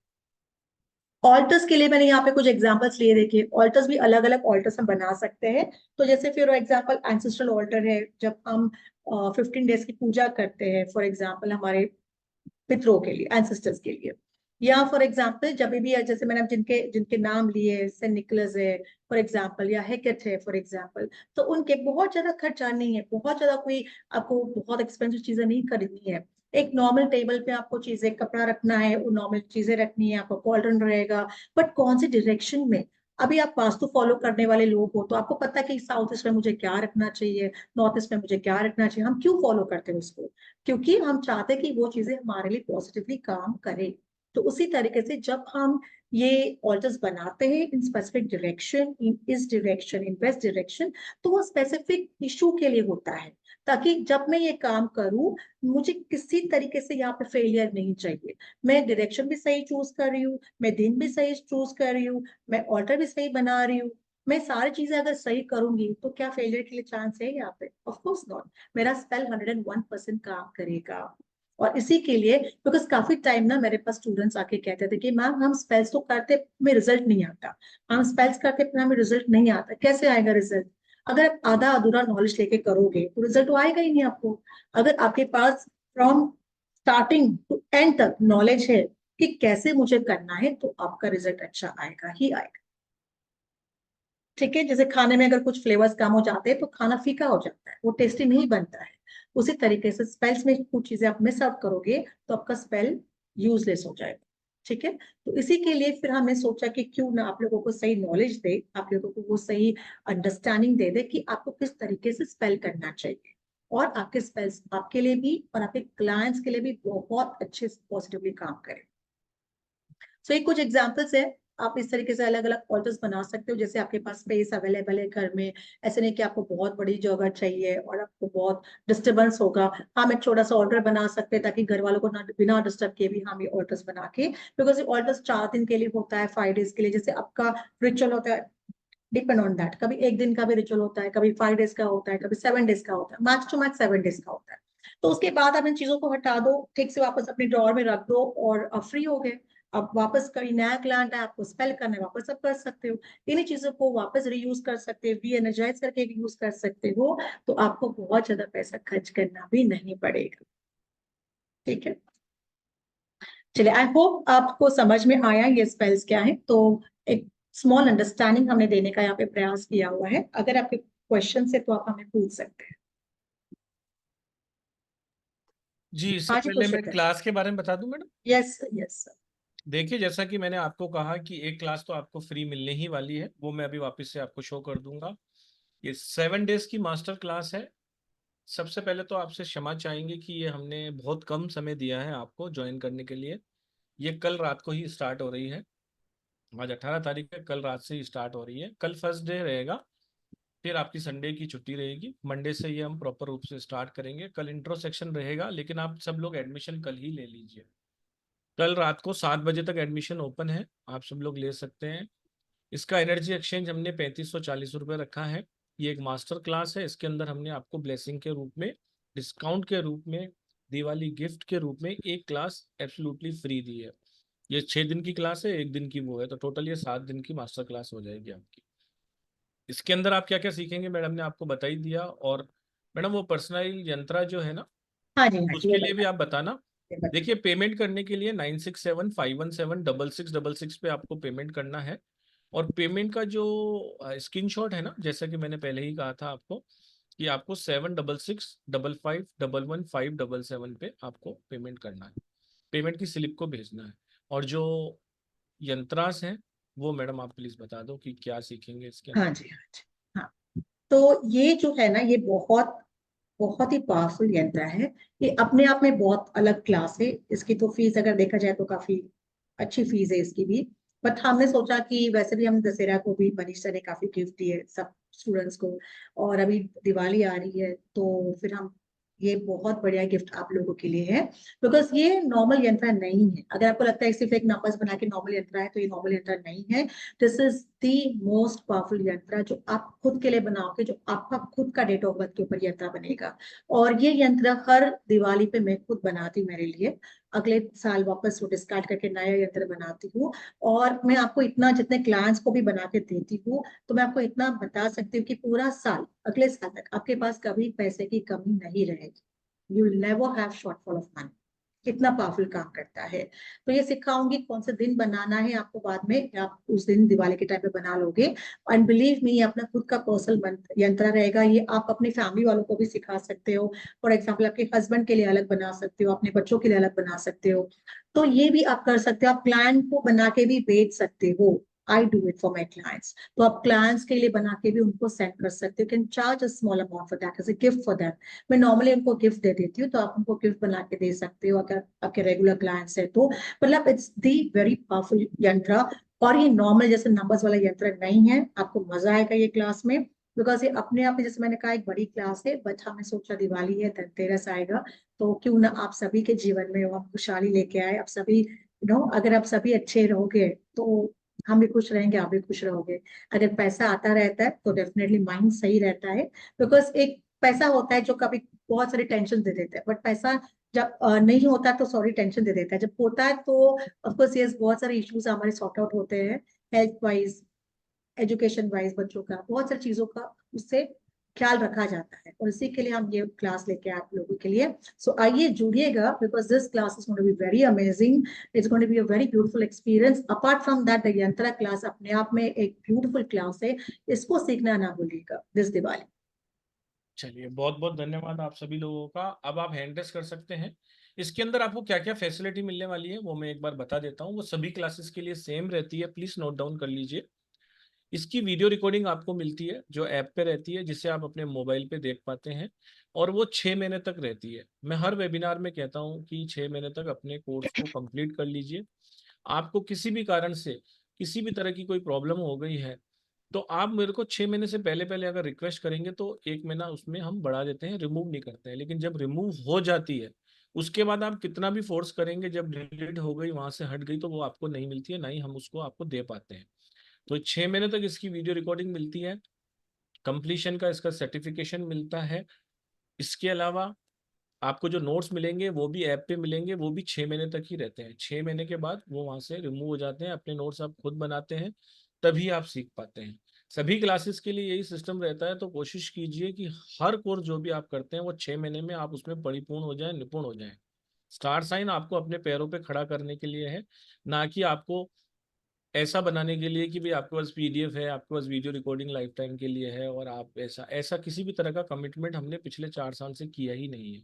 ऑल्टर्स के लिए मैंने यहाँ पे कुछ एग्जांपल्स लिए, देखिए ऑल्टर्स भी अलग अलग ऑल्टर्स हम बना सकते हैं। तो जैसे फॉर एग्जांपल एंसेस्ट्रल ऑल्टर है, जब हम 15 डेज की पूजा करते हैं, फॉर एग्जांपल हमारे पितरों के लिए, एंसेस्टर्स के लिए। या फॉर एग्जांपल जब भी जैसे मैंने जिनके जिनके नाम लिए, सेंट निकोलस है फॉर एग्जांपल, या हेकेट है फॉर एग्जांपल, तो उनके बहुत ज्यादा खर्चा नहीं है, बहुत ज्यादा कोई आपको बहुत एक्सपेंसिव चीजें नहीं खरीदनी है। एक नॉर्मल टेबल पे आपको चीजें, कपड़ा रखना है, वो नॉर्मल चीजें रखनी है, आपका कॉलरन रहेगा। बट कौन सी डायरेक्शन में? अभी आप वास्तु फॉलो करने वाले लोग हो तो आपको पता है कि साउथ ईस्ट में मुझे क्या रखना चाहिए, नॉर्थ ईस्ट में मुझे क्या रखना चाहिए। हम क्यों फॉलो करते हैं उसको? क्योंकि हम चाहते हैं कि वो चीजें हमारे लिए पॉजिटिवली काम करें। तो उसी तरीके से जब हम ये ऑल्टर्स बनाते हैं इन स्पेसिफिक डायरेक्शन, इन इस डायरेक्शन, इन वेस्ट डायरेक्शन, तो वो स्पेसिफिक इशू के लिए होता है, ताकि जब मैं ये काम करूं मुझे किसी तरीके से यहाँ पे फेलियर नहीं चाहिए। मैं डायरेक्शन भी सही चूज कर रही हूँ, मैं दिन भी सही चूज कर रही हूँ, मैं ऑल्टर भी सही बना रही हूँ, मैं सारी चीजें अगर सही करूंगी तो क्या फेलियर के लिए चांस है यहाँ पे? Of course not. मेरा स्पेल 101% काम करेगा। और इसी के लिए, बिकॉज काफी टाइम ना मेरे पास स्टूडेंट्स आके कहते थे कि मैम हम स्पेल्स तो करते हमें रिजल्ट नहीं आता, हम स्पेल्स करते पर हमें रिजल्ट नहीं आता। कैसे आएगा रिजल्ट? अगर आप आधा अधूरा नॉलेज लेके करोगे तो रिजल्ट तो आएगा ही नहीं आपको। अगर आपके पास फ्रॉम स्टार्टिंग टू एंड तक नॉलेज है कि कैसे मुझे करना है, तो आपका रिजल्ट अच्छा आएगा ही आएगा, ठीक है। जैसे खाने में अगर कुछ फ्लेवर्स कम हो जाते हैं तो खाना फीका हो जाता है, वो टेस्टी नहीं बनता है। उसी तरीके से स्पेल्स में कुछ चीजें आप मिस आउट करोगे तो आपका स्पेल यूजलेस हो जाएगा, ठीक है। तो इसी के लिए फिर हमने सोचा कि क्यों ना आप लोगों को सही नॉलेज दे, आप लोगों को वो सही अंडरस्टैंडिंग दे दे कि आपको किस तरीके से स्पेल करना चाहिए, और आपके स्पेल्स आपके लिए भी और आपके क्लाइंट्स के लिए भी बहुत अच्छे पॉजिटिवली काम करें। सो ये कुछ एग्जाम्पल्स है। आप इस तरीके से अलग अलग ऑल्टर्स बना सकते हो, जैसे आपके पास स्पेस अवेलेबल है घर में। ऐसे नहीं कि आपको बहुत बड़ी जगह चाहिए और आपको बहुत डिस्टर्बेंस होगा। हम एक छोटा सा ऑल्टर बना सकते हैं ताकि घर वालों को ना, बिना डिस्टर्ब किए भी हम ये ऑल्टर्स बना के, बिकॉज ये ऑल्टर्स 4 दिन के लिए होता है, 5 डेज के लिए, जैसे आपका रिचुअल होता है, डिपेंड ऑन दैट। कभी एक दिन का भी रिचुअल होता है, कभी 5 डेज का होता है, कभी 7 डेज का होता है, मैक्स टू मैक्स 7 डेज का होता है। तो उसके बाद आप इन चीजों को हटा दो, ठीक से वापस अपने ड्रॉर में रख दो और फ्री हो गए। अब वापस कभी नया क्लाइंट है, आपको स्पेल करना है, वापस आप कर सकते हो। इन्हीं चीजों को वापस रीयूज कर सकते हो, री एनर्जाइज करके यूज कर सकते हो। तो आपको बहुत ज्यादा पैसा खर्च करना भी नहीं पड़ेगा, ठीक है। चलिए, आई होप आपको समझ में आया ये स्पेल्स क्या है। तो एक स्मॉल अंडरस्टैंडिंग हमने देने का यहाँ पे प्रयास किया हुआ है। अगर आपके क्वेश्चन है तो आप हमें पूछ सकते हैं। जी, इससे हाँ जी, पहले पूछ मैं सकते हैं। क्लास के बारे में बता दूं मैडम। Yes yes. देखिए, जैसा कि मैंने आपको कहा कि एक क्लास तो आपको फ्री मिलने ही वाली है, वो मैं अभी वापस से आपको शो कर दूंगा। ये 7 डेज की मास्टर क्लास है। सबसे पहले तो आपसे क्षमा चाहेंगे कि ये हमने बहुत कम समय दिया है आपको ज्वाइन करने के लिए। ये कल रात को ही स्टार्ट हो रही है। आज 18 तारीख है, कल रात से ही स्टार्ट हो रही है। कल फर्स्ट डे रहेगा, फिर आपकी संडे की छुट्टी रहेगी। मंडे से ये हम प्रॉपर रूप से स्टार्ट करेंगे। कल इंट्रो सेक्शन रहेगा, लेकिन आप सब लोग एडमिशन कल ही ले लीजिए। कल रात को 7 बजे तक एडमिशन ओपन है, आप सब लोग ले सकते हैं। इसका एनर्जी एक्सचेंज हमने 3540 रुपये रखा है। ये एक मास्टर क्लास है, इसके अंदर हमने आपको ब्लेसिंग के रूप में, डिस्काउंट के रूप में, दिवाली गिफ्ट के रूप में एक क्लास एब्सोल्युटली फ्री दी है। ये 6 दिन की क्लास है, 1 दिन की वो है, तो टोटल ये 7 दिन की मास्टर क्लास हो जाएगी आपकी। इसके अंदर आप क्या क्या सीखेंगे मैडम ने आपको बता ही दिया। और मैडम वो पर्सनल यंत्रा जो है ना, हाँ जी, हाँ जी, उसके वो लिए भी आप बताना। बता देखिए, पेमेंट करने के लिए 9675176666 पे आपको पेमेंट करना है। और पेमेंट का जो स्क्रीनशॉट है ना, जैसा कि मैंने पहले ही कहा था आपको, कि आपको 7665551577 पे आपको पेमेंट करना है, पेमेंट की स्लिप को भेजना है। और जो यंत्रास हैं वो मैडम आप प्लीज बता दो कि क्या सीखेंगे इसके हाँ अंदर। जी, हाँ जी, हाँ। तो ये जो है ना, ये बहुत बहुत ही पावरफुल यंत्र है। ये अपने आप में बहुत अलग क्लास है। इसकी तो फीस अगर देखा जाए तो काफी अच्छी फीस है इसकी भी। बट हमने सोचा कि वैसे भी हम दशहरा को भी मनीष सर ने काफी गिफ्ट दिए सब स्टूडेंट्स को, और अभी दिवाली आ रही है तो फिर हम, ये बहुत बढ़िया गिफ्ट आप लोगों के लिए है। बिकॉज ये नॉर्मल यंत्र नहीं है। अगर आपको लगता है सिर्फ एक नंबर्स बना के नॉर्मल यंत्र है, तो ये नॉर्मल यंत्र नहीं है। This is the most powerful यंत्र जो आप खुद के लिए बनाओगे, जो आपका खुद का डेट ऑफ बर्थ के ऊपर यंत्र बनेगा। और ये यंत्र हर दिवाली पे मैं खुद बनाती हूँ मेरे लिए। अगले साल वापस वो डिस्कार्ड करके नया यंत्र बनाती हूँ। और मैं आपको इतना, जितने क्लाइंट्स को भी बना के देती हूँ, तो मैं आपको इतना बता सकती हूँ कि पूरा साल, अगले साल तक आपके पास कभी पैसे की कमी नहीं रहेगी। You will never have shortfall of money. कितना पावरफुल काम करता है। तो ये सिखाऊंगी कौन से दिन बनाना है आपको, बाद में आप उस दिन दिवाली के टाइम पे बना लोगे। एंड बिलीव मी, ये अपना खुद का पर्सनल यंत्र रहेगा। ये आप अपनी फैमिली वालों को भी सिखा सकते हो। फॉर एग्जाम्पल, आपके हस्बैंड के लिए अलग बना सकते हो, अपने बच्चों के लिए अलग बना सकते हो। तो ये भी आप कर सकते हो। आप क्लाइंट को बना के भी बेच सकते हो। I do it for my clients. तो आप क्लाइंट्स के लिए बना के भी उनको सेंड कर सकते हो। Can charge a small amount for that as a gift for that. मैं नॉर्मली उनको गिफ्ट दे देती हूँ, तो आप उनको गिफ्ट बना के दे सकते हो अगर आपके रेगुलर क्लाइंट्स है तो। मतलब इट्स दी वेरी पावरफुल यंत्र। और ये नॉर्मल जैसे नंबर्स वाला यंत्र नहीं है। आपको मजा आएगा ये क्लास में। बिकॉज ये अपने आप में, जैसे मैंने कहा, एक बड़ी क्लास है। बट हमने सोचा दिवाली है, धनतेरस आएगा, तो क्यों ना आप सभी के जीवन में वो खुशहाली लेके आए। आप सभी अगर आप सभी अच्छे रहोगे तो हम भी खुश रहेंगे, आप भी खुश रहोगे। अगर पैसा आता रहता है तो डेफिनेटली माइंड सही रहता है। बिकॉज एक पैसा होता है जो कभी बहुत सारी टेंशन दे देता है, बट पैसा जब नहीं होता तो सॉरी टेंशन दे देता है। जब होता है तो ऑफकोर्स यस, बहुत सारे इश्यूज हमारे सॉर्ट आउट होते हैं, हेल्थ वाइज, एजुकेशन वाइज, बच्चों का बहुत सारी चीजों का उससे ख्याल रखा जाता है। और इसी के लिए हम ये क्लास लेके आए आप लोगों के लिए। सो आइए जुड़िएगा, because this class is going to be very amazing. It's going to be a very beautiful experience. Apart from that, the yantra class अपने आप में एक ब्यूटीफुल क्लास है। इसको सीखना ना भूलिएगा दिस दिवाली। चलिए, बहुत बहुत धन्यवाद आप सभी लोगों का। अब आप हैंड रेस कर सकते हैं। इसके अंदर आपको क्या क्या फैसिलिटी मिलने वाली है वो मैं एक बार बता देता हूँ। वो सभी क्लासेस के लिए सेम रहती है, प्लीज नोट डाउन कर लीजिए। इसकी वीडियो रिकॉर्डिंग आपको मिलती है जो ऐप पे रहती है, जिसे आप अपने मोबाइल पे देख पाते हैं। और वो 6 महीने तक रहती है। मैं हर वेबिनार में कहता हूँ कि 6 महीने तक अपने कोर्स को कंप्लीट कर लीजिए। आपको किसी भी कारण से किसी भी तरह की कोई प्रॉब्लम हो गई है, तो आप मेरे को 6 महीने से पहले पहले अगर रिक्वेस्ट करेंगे तो 1 महीना उसमें हम बढ़ा देते हैं, रिमूव नहीं करते हैं। लेकिन जब रिमूव हो जाती है, उसके बाद आप कितना भी फोर्स करेंगे, जब डिलीट हो गई, वहां से हट गई, तो वो आपको नहीं मिलती है, ना ही हम उसको आपको दे पाते हैं। तो 6 महीने तक इसकी वीडियो रिकॉर्डिंग मिलती है। कंप्लीशन का इसका सर्टिफिकेशन मिलता है। इसके अलावा आपको जो नोट्स मिलेंगे वो भी ऐप पे मिलेंगे, वो भी 6 महीने तक ही रहते हैं। 6 महीने के बाद वो वहां से रिमूव हो जाते हैं। अपने नोट्स आप खुद बनाते हैं, तभी आप सीख पाते हैं। सभी क्लासेस के लिए यही सिस्टम रहता है। तो कोशिश कीजिए कि हर कोर्स जो भी आप करते हैं वो 6 महीने में आप उसमें परिपूर्ण हो जाए, निपुण हो जाए। स्टार साइन आपको अपने पैरों पे खड़ा करने के लिए है, ना कि आपको ऐसा बनाने के लिए कि भाई आपके पास पीडीएफ है, आपके पास वीडियो रिकॉर्डिंग लाइफ टाइम के लिए है। और आप ऐसा ऐसा किसी भी तरह का कमिटमेंट हमने पिछले 4 साल से किया ही नहीं है।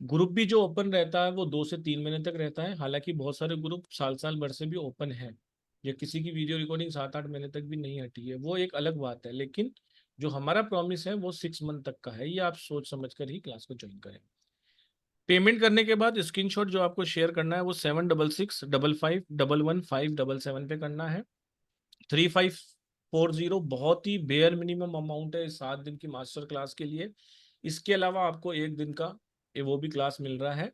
ग्रुप भी जो ओपन रहता है वो 2 से 3 महीने तक रहता है। हालांकि बहुत सारे ग्रुप साल साल भर से भी ओपन है, या किसी की वीडियो रिकॉर्डिंग 7-8 महीने तक भी नहीं हटी है, वो एक अलग बात है। लेकिन जो हमारा प्रॉमिस है वो 6 मंथ तक का है। ये आप सोच समझ कर ही क्लास को ज्वाइन करें। पेमेंट करने के बाद स्क्रीनशॉट जो आपको शेयर करना है वो 7665551157 पे करना है। 3540 बहुत ही बेयर मिनिमम अमाउंट है इस 7 दिन की मास्टर क्लास के लिए। इसके अलावा आपको 1 दिन का वो भी क्लास मिल रहा है।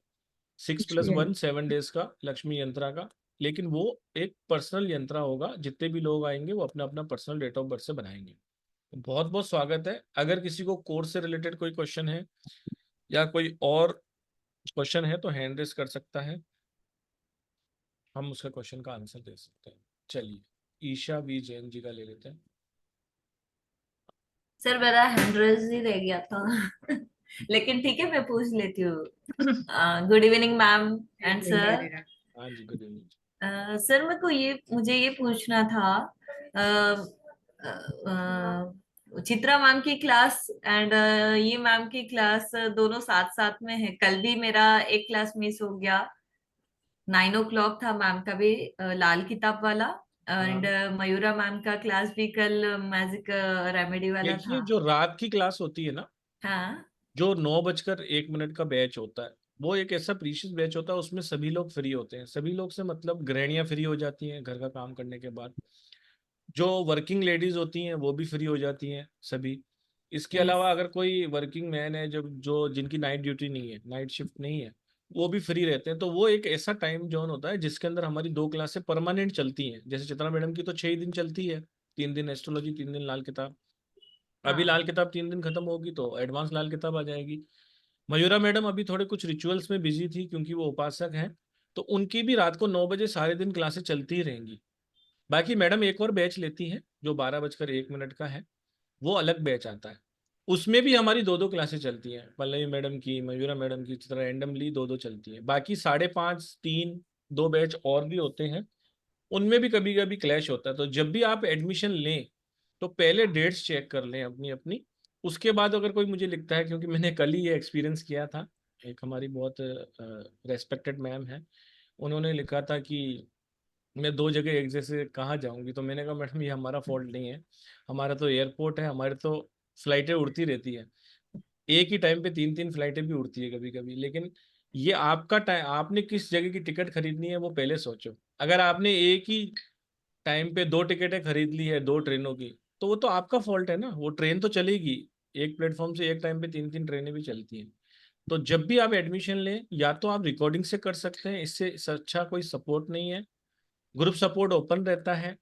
6+1 7 डेज का लक्ष्मी यंत्रा का, लेकिन वो एक पर्सनल यंत्रा होगा। जितने भी लोग आएंगे वो अपना अपना पर्सनल डेट ऑफ बर्थ से बनाएंगे। बहुत बहुत स्वागत है। अगर किसी को कोर्स से रिलेटेड कोई क्वेश्चन है या कोई और क्वेश्चन है तो हैंड रेस कर सकता है, हम उसका क्वेश्चन का आंसर दे सकते हैं। चलिए ईशा वी जैन जी का ले लेते हैं। सर मेरा हैंड रेज ही रह गया था लेकिन ठीक है, मैं पूछ लेती हूँ। Good evening ma'am and sir. हाँ जी, गुड इवनिंग। सर मुझे ये पूछना था। अ, चित्रा मैम की क्लास एंड ये मैम की क्लास दोनों साथ साथ में है। कल भी मेरा एक क्लास मिस हो गया। 9 o'clock था मैम का भी, लाल किताब वाला। एंड हाँ, मयूरा मैम का क्लास भी कल मैजिक रेमेडी वाला देखिए था। जो रात की क्लास होती है ना, हाँ जो 9:01 का बैच होता है, वो एक ऐसा प्रीशियस बैच होता है। उसमें सभी लोग फ्री होते हैं। सभी लोग से मतलब गृहिणियां फ्री हो जाती हैं घर का काम करने के बाद। जो वर्किंग लेडीज होती हैं वो भी फ्री हो जाती हैं सभी। इसके यस। अलावा अगर कोई वर्किंग मैन है जब जो जिनकी नाइट ड्यूटी नहीं है, नाइट शिफ्ट नहीं है, वो भी फ्री रहते हैं। तो वो एक ऐसा टाइम जोन होता है जिसके अंदर हमारी 2 क्लासें परमानेंट चलती हैं। जैसे चित्रा मैडम की तो 6 दिन चलती है, 3 दिन एस्ट्रोलॉजी, 3 दिन लाल किताब। अभी हाँ लाल किताब 3 दिन खत्म होगी तो एडवांस लाल किताब आ जाएगी। मयूरा मैडम अभी थोड़े कुछ रिचुअल्स में बिजी थी क्योंकि वो उपासक हैं, तो उनकी भी रात को 9 बजे सारे दिन क्लासेस चलती ही रहेंगी। बाकी मैडम एक और बैच लेती हैं जो 12:01 का है, वो अलग बैच आता है। उसमें भी हमारी दो दो क्लासेस चलती हैं। पल्लवी मैडम की, मयूरा मैडम की तरह रैंडमली दो दो चलती हैं। बाकी 5:30 3 दो बैच और भी होते हैं, उनमें भी कभी कभी क्लैश होता है। तो जब भी आप एडमिशन लें तो पहले डेट्स चेक कर लें अपनी अपनी। उसके बाद अगर कोई मुझे लिखता है, क्योंकि मैंने कल ही ये एक्सपीरियंस किया था, एक हमारी बहुत रेस्पेक्टेड मैम है, उन्होंने लिखा था कि मैं 2 जगह एक जैसे कहाँ जाऊंगी। तो मैंने कहा मैडम ये हमारा फॉल्ट नहीं है, हमारा तो एयरपोर्ट है, हमारे तो फ्लाइटें उड़ती रहती है। एक ही टाइम पे 3 3 फ्लाइटें भी उड़ती है कभी कभी। लेकिन ये आपका टाइम, आपने किस जगह की टिकट खरीदनी है वो पहले सोचो। अगर आपने एक ही टाइम पे 2 टिकटें खरीद ली है 2 ट्रेनों की, तो वो तो आपका फॉल्ट है ना। वो ट्रेन तो चलेगी, एक प्लेटफॉर्म से एक टाइम पे 3 3 ट्रेनें भी चलती हैं। तो जब भी आप एडमिशन लें या तो आप रिकॉर्डिंग से कर सकते हैं, इससे अच्छा कोई सपोर्ट नहीं है। ग्रुप सपोर्ट ओपन रहता है।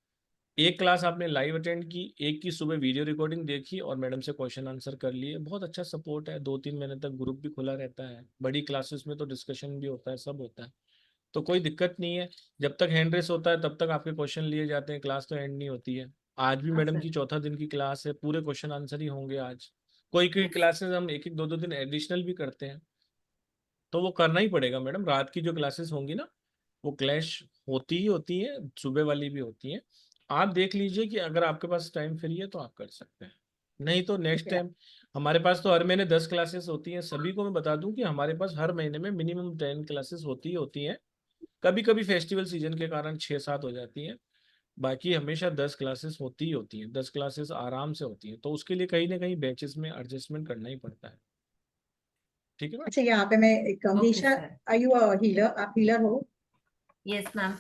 एक क्लास आपने लाइव अटेंड की, एक की सुबह वीडियो रिकॉर्डिंग देखी और मैडम से क्वेश्चन आंसर कर लिए, बहुत अच्छा सपोर्ट है। 2 3 महीने तक ग्रुप भी खुला रहता है। बड़ी क्लासेस में तो डिस्कशन भी होता है, सब होता है, तो कोई दिक्कत नहीं है। जब तक हैंड रेस होता है तब तक आपके क्वेश्चन लिए जाते हैं, क्लास तो एंड नहीं होती है। आज भी हाँ मैडम सर। की चौथा दिन की क्लास है, पूरे क्वेश्चन आंसर ही होंगे आज। कोई कोई यस। क्लासेस हम एक एक दो दो दिन एडिशनल भी करते हैं, तो वो करना ही पड़ेगा मैडम। रात की जो क्लासेस होंगी ना, वो क्लैश होती ही होती है, सुबह वाली भी होती है। आप देख लीजिए कि अगर आपके पास टाइम फ्री है तो आप कर सकते हैं, नहीं तो नेक्स्ट Yeah. टाइम। हमारे पास तो हर महीने 10 क्लासेस होती हैं। सभी को मैं बता दूं कि हमारे पास हर महीने में मिनिमम 10 क्लासेस होती ही होती हैं। कभी कभी फेस्टिवल सीजन के कारण 6 7 हो जाती हैं। बाकी हमेशा 10 क्लासेस होती ही होती हैं। 10 क्लासेस आराम से होती हैं, तो उसके लिए कहीं ना कहीं बैचेस में एडजस्टमेंट करना ही पड़ता है। ठीक है ना। अच्छा, यहाँ पे मैं एक okay Isha, sir. Are you a healer? आप हीलर हो? Yes ma'am.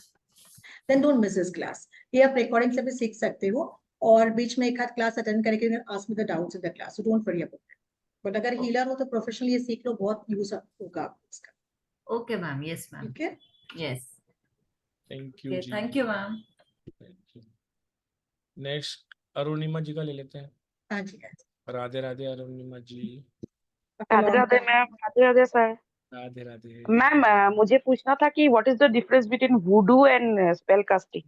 Then don't miss this class. ये आप रिकॉर्डिंग से भी सीख सकते हो और बीच में एक आध क्लास अटेंड करके ask me the doubts in the class, so don't worry about it. But अगर हीलर हो तो प्रोफेशनली ये सीख लो, बहुत यूज होगा आपको इसका। Okay ma'am. Yes ma'am. ठीक है। यस। थैंक यू ओके जी। Thank you ma'am. Thank you. Next Arunima ji का ले लेते हैं। हाँ जी, हाँ जी। राधे राधे अरुणिमा जी। आपको Radhe long Radhe time. Ma'am, Radhe Radhe sir. Radhe Radhe. Ma'am, मुझे पूछना था कि what is the difference between वुडू and spell casting?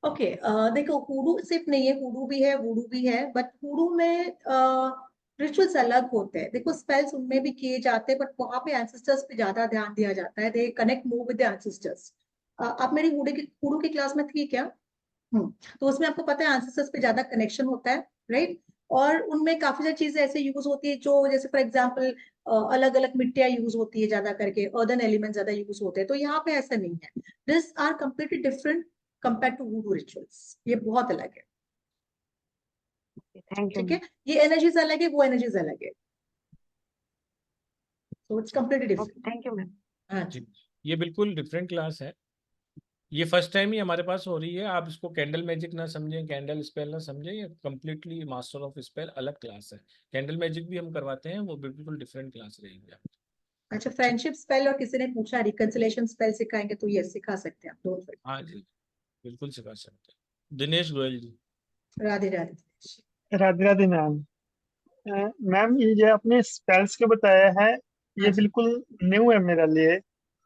Okay, देखो हुडू सिर्फ नहीं है, हुडू भी है, वुडू भी है, बट हुडू में रिचुअल्स अलग होते हैं। देखो स्पेल्स उनमें भी किए जाते हैं, बट वहां पे एंसेस्टर्स पे ज्यादा ध्यान दिया जाता है। They connect more with the ancestors. आप मेरी हुडू की क्लास में थी क्या? तो उसमें आपको पता है एंसेस्टर्स पे ज्यादा कनेक्शन होता है, राइट? और उनमें काफी सारी चीजें ऐसे यूज होती है जो, जैसे फॉर एग्जाम्पल अलग अलग मिट्टियां यूज होती है ज्यादा करके, अर्दन एलिमेंट ज्यादा यूज होते हैं। तो यहाँ पे ऐसा नहीं है। This are completely different compare to voodoo rituals. ये बहुत अलग है। थैंक यू ठीक है, मैम। ये एनर्जीज अलग है, वो एनर्जीज अलग है। So it's completely okay, different. Thank you ma'am. हाँ जी, जी। ये बिल्कुल डिफरेंट क्लास है। ये फर्स्ट टाइम ही हमारे पास हो रही है। आप इसको कैंडल मैजिक ना समझें, कैंडल स्पेल ना समझें, ये कम्प्लीटली मास्टर ऑफ स्पेल अलग क्लास है। कैंडल मैजिक भी हम करवाते हैं, वो बिल्कुल डिफरेंट क्लास रहेगी आपकी। अच्छा, फ्रेंडशिप स्पेल और किसी ने पूछा रिकंसिलेशन स्पेल सिखाएंगे तो ये सिखा सकते हैं आप, डोंट वरी। हाँ जी, बिल्कुल सिखा सकते हैं। दिनेश गोयल जी। राधे राधे। राधे राधे मैम। मैम ये जो आपने स्पेल्स के बताया है ये हाँ जी। बिल्कुल न्यू है मेरे लिए,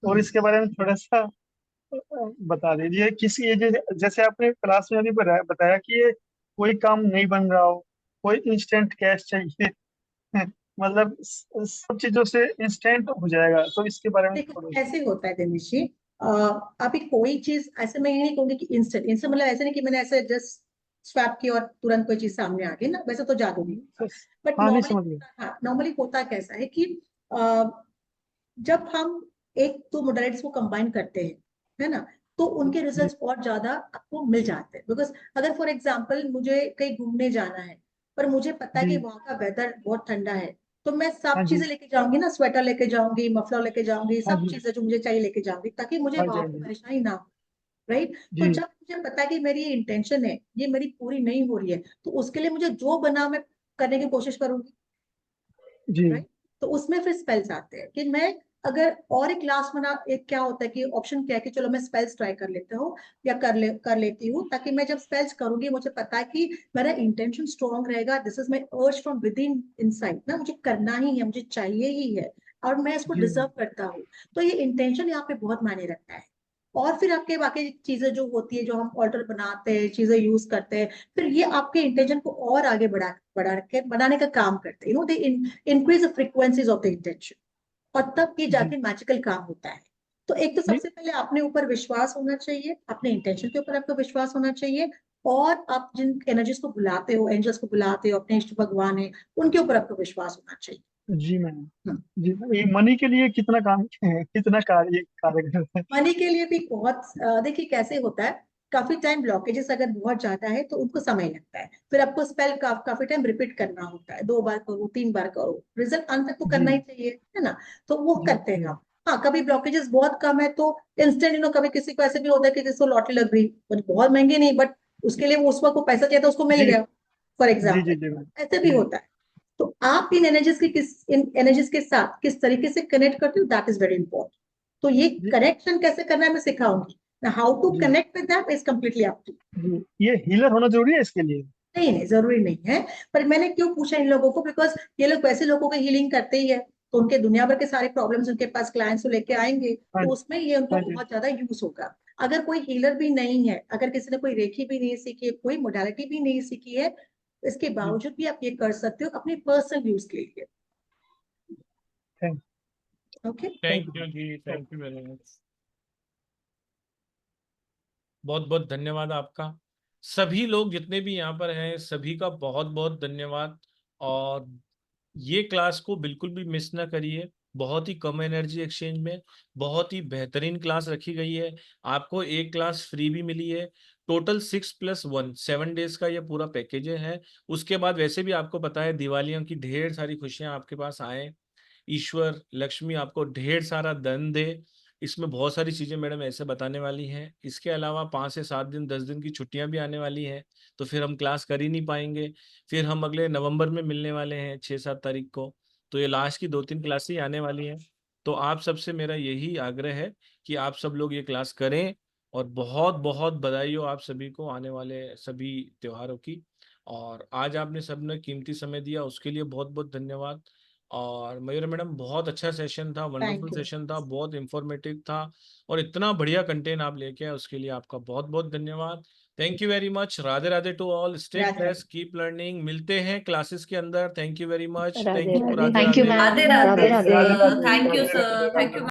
और इसके बारे में थोड़ा सा बता दीजिए। किसी ये जैसे आपने क्लास में अभी बताया कि ये कोई काम नहीं बन रहा हो, कोई इंस्टेंट कैश चाहिए मतलब सब चीजों से इंस्टेंट हो जाएगा, तो इसके बारे में देखो थोड़ा। ऐसे होता है दिनेश जी, अभी कोई चीज ऐसे मैं ये नहीं कहूंगी कि इंस्टेंट इंस्टेंट मतलब ऐसे नहीं कि मैंने ऐसे जस्ट स्वैप किया और तुरंत कोई चीज सामने आ गई ना, वैसे तो जादू नहीं होता। बट हाँ नहीं नॉर्मली, समझ गया। हाँ नॉर्मली होता कैसा है कि अ, जब हम एक दो मोडालिटीज को कंबाइन करते हैं, है ना, तो उनके रिजल्ट्स बहुत ज्यादा आपको मिल जाते हैं। बिकॉज अगर फॉर एग्जांपल मुझे कहीं घूमने जाना है, पर मुझे पता है कि जी वहां का वेदर बहुत ठंडा है, तो मैं सब हाँ जी चीजें लेके जाऊंगी ना, स्वेटर लेके जाऊंगी, मफलर लेके जाऊंगी, हाँ सब जी चीजें जो मुझे चाहिए लेके जाऊंगी, ताकि मुझे हाँ जी वहां हाँ पे जी परेशानी ना हो। राइट। तो जी जब मुझे पता है कि मेरी ये इंटेंशन है, ये मेरी पूरी नहीं हो रही है, तो उसके लिए मुझे जो बना मैं करने की कोशिश करूंगी। जी राइट। तो उसमें फिर स्पेल्स आते हैं कि मैं अगर और एक क्लास बना, एक क्या होता है कि ऑप्शन क्या है कि चलो मैं स्पेल्स ट्राई कर लेता हूँ या कर लेती हूँ, ताकि मैं जब स्पेल्स करूंगी मुझे पता है कि मेरा इंटेंशन स्ट्रॉन्ग रहेगा, दिस इज माई अर्ज फ्रॉम विद इन इनसाइड ना, मुझे करना ही है, मुझे चाहिए ही है, और मैं इसको जी डिजर्व करता हूँ। तो ये इंटेंशन यहाँ पे बहुत मायने रखता है। और फिर आपके बाकी चीजें जो होती है, जो हम ऑल्टर बनाते हैं, चीजें यूज करते हैं, फिर ये आपके इंटेंशन को और आगे बढ़ाने का काम करते हैं। They increase the frequencies of the intention, और तब ये जी जाके मैजिकल काम होता है। तो एक तो जी सबसे पहले अपने ऊपर विश्वास होना चाहिए, अपने इंटेंशन के ऊपर आपको विश्वास होना चाहिए, और आप जिन एनर्जीज को बुलाते हो, एंजल्स को बुलाते हो, अपने इष्ट भगवान है, उनके ऊपर आपको विश्वास होना चाहिए। जी मैम। हम्म। जी ये मनी के लिए कितना काम कितना कार्य करता है। मनी के लिए भी बहुत देखिए कैसे होता है, काफी टाइम ब्लॉकेजेस अगर बहुत ज्यादा है तो उनको समय लगता है, फिर आपको स्पेल काफी टाइम रिपीट करना होता है, 2 बार करो, 3 बार करो, रिजल्ट अंत तक तो जी करना ही चाहिए, है ना। तो वो जी करते हैं जी आप। हाँ, कभी ब्लॉकेजेस बहुत कम है तो इंस्टेंट कभी किसी को ऐसे भी होता है कि जिसको लॉटरी लग गई, बहुत महंगी नहीं, बट उसके लिए वो उस वक्त को पैसा चाहिए था, उसको मिल जी गया, फॉर जी जी एग्जाम्पल। जी मैम। ऐसे भी जी होता है। तो आप इन एनर्जीज के साथ किस तरीके से कनेक्ट करते हो, दैट इज वेरी इंपॉर्टेंट। तो ये जी कनेक्शन कैसे करना है मैं सिखाऊंगी। हाउ टू जी connect with that is completely up to. जी ये हीलर होना जरूरी है इसके लिए। नहीं नहीं, जरूरी नहीं है। पर मैंने क्यों पूछा इन लोगों को, बिकॉज ये लोग वैसे लोगों को हीलिंग करते ही है, तो उनके दुनिया भर के सारे प्रॉब्लम्स उनके पास क्लाइंट्स को लेके आएंगे, हाँ तो उसमें ये उनको हाँ जी बहुत ज्यादा यूज होगा। अगर कोई हीलर भी नहीं है, अगर किसी ने कोई रेखी भी नहीं सीखी है, कोई मोडालिटी भी नहीं सीखी है, इसके जी बावजूद भी आप ये कर सकते हो अपने पर्सनल यूज के लिए। Thank okay. Thank thank you जी, you. Thank you very much. बहुत बहुत धन्यवाद आपका। सभी लोग जितने भी यहाँ पर हैं सभी का बहुत बहुत धन्यवाद। और ये क्लास को बिल्कुल भी मिस ना करिए। बहुत ही कम एनर्जी एक्सचेंज में बहुत ही बेहतरीन क्लास रखी गई है। आपको एक क्लास फ्री भी मिली है। टोटल 6+1 7 डेज का ये पूरा पैकेज है। उसके बाद वैसे भी आपको पता है दिवालियों की ढेर सारी खुशियां आपके पास आए। ईश्वर लक्ष्मी आपको ढेर सारा धन दे। इसमें बहुत सारी चीजें मैडम ऐसे बताने वाली हैं। इसके अलावा 5 से 7 दिन 10 दिन की छुट्टियां भी आने वाली हैं, तो फिर हम क्लास कर ही नहीं पाएंगे। फिर हम अगले नवंबर में मिलने वाले हैं 6-7 तारीख को। तो ये लास्ट की 2-3 क्लासें आने वाली हैं। तो आप सबसे मेरा यही आग्रह है कि आप सब लोग ये क्लास करें। और बहुत बहुत बधाई हो आप सभी को आने वाले सभी त्योहारों की। और आज आपने सबने कीमती समय दिया उसके लिए बहुत बहुत धन्यवाद। और मयूर मैडम बहुत अच्छा सेशन था, वंडरफुल थैंक यू। सेशन था, बहुत इंफॉर्मेटिव था। और इतना बढ़िया कंटेंट आप लेके आए उसके लिए आपका बहुत बहुत धन्यवाद। Thank you very much. Radhe Radhe to all. Stay Radhe Radhe. Blessed, keep learning. मिलते हैं क्लासेस के अंदर। Thank you very much. Radhe thank you. Radhe. Radhe thank you Radhe. Ma'am. Radhe Radhe Radhe Radhe. Thank you sir, thank you.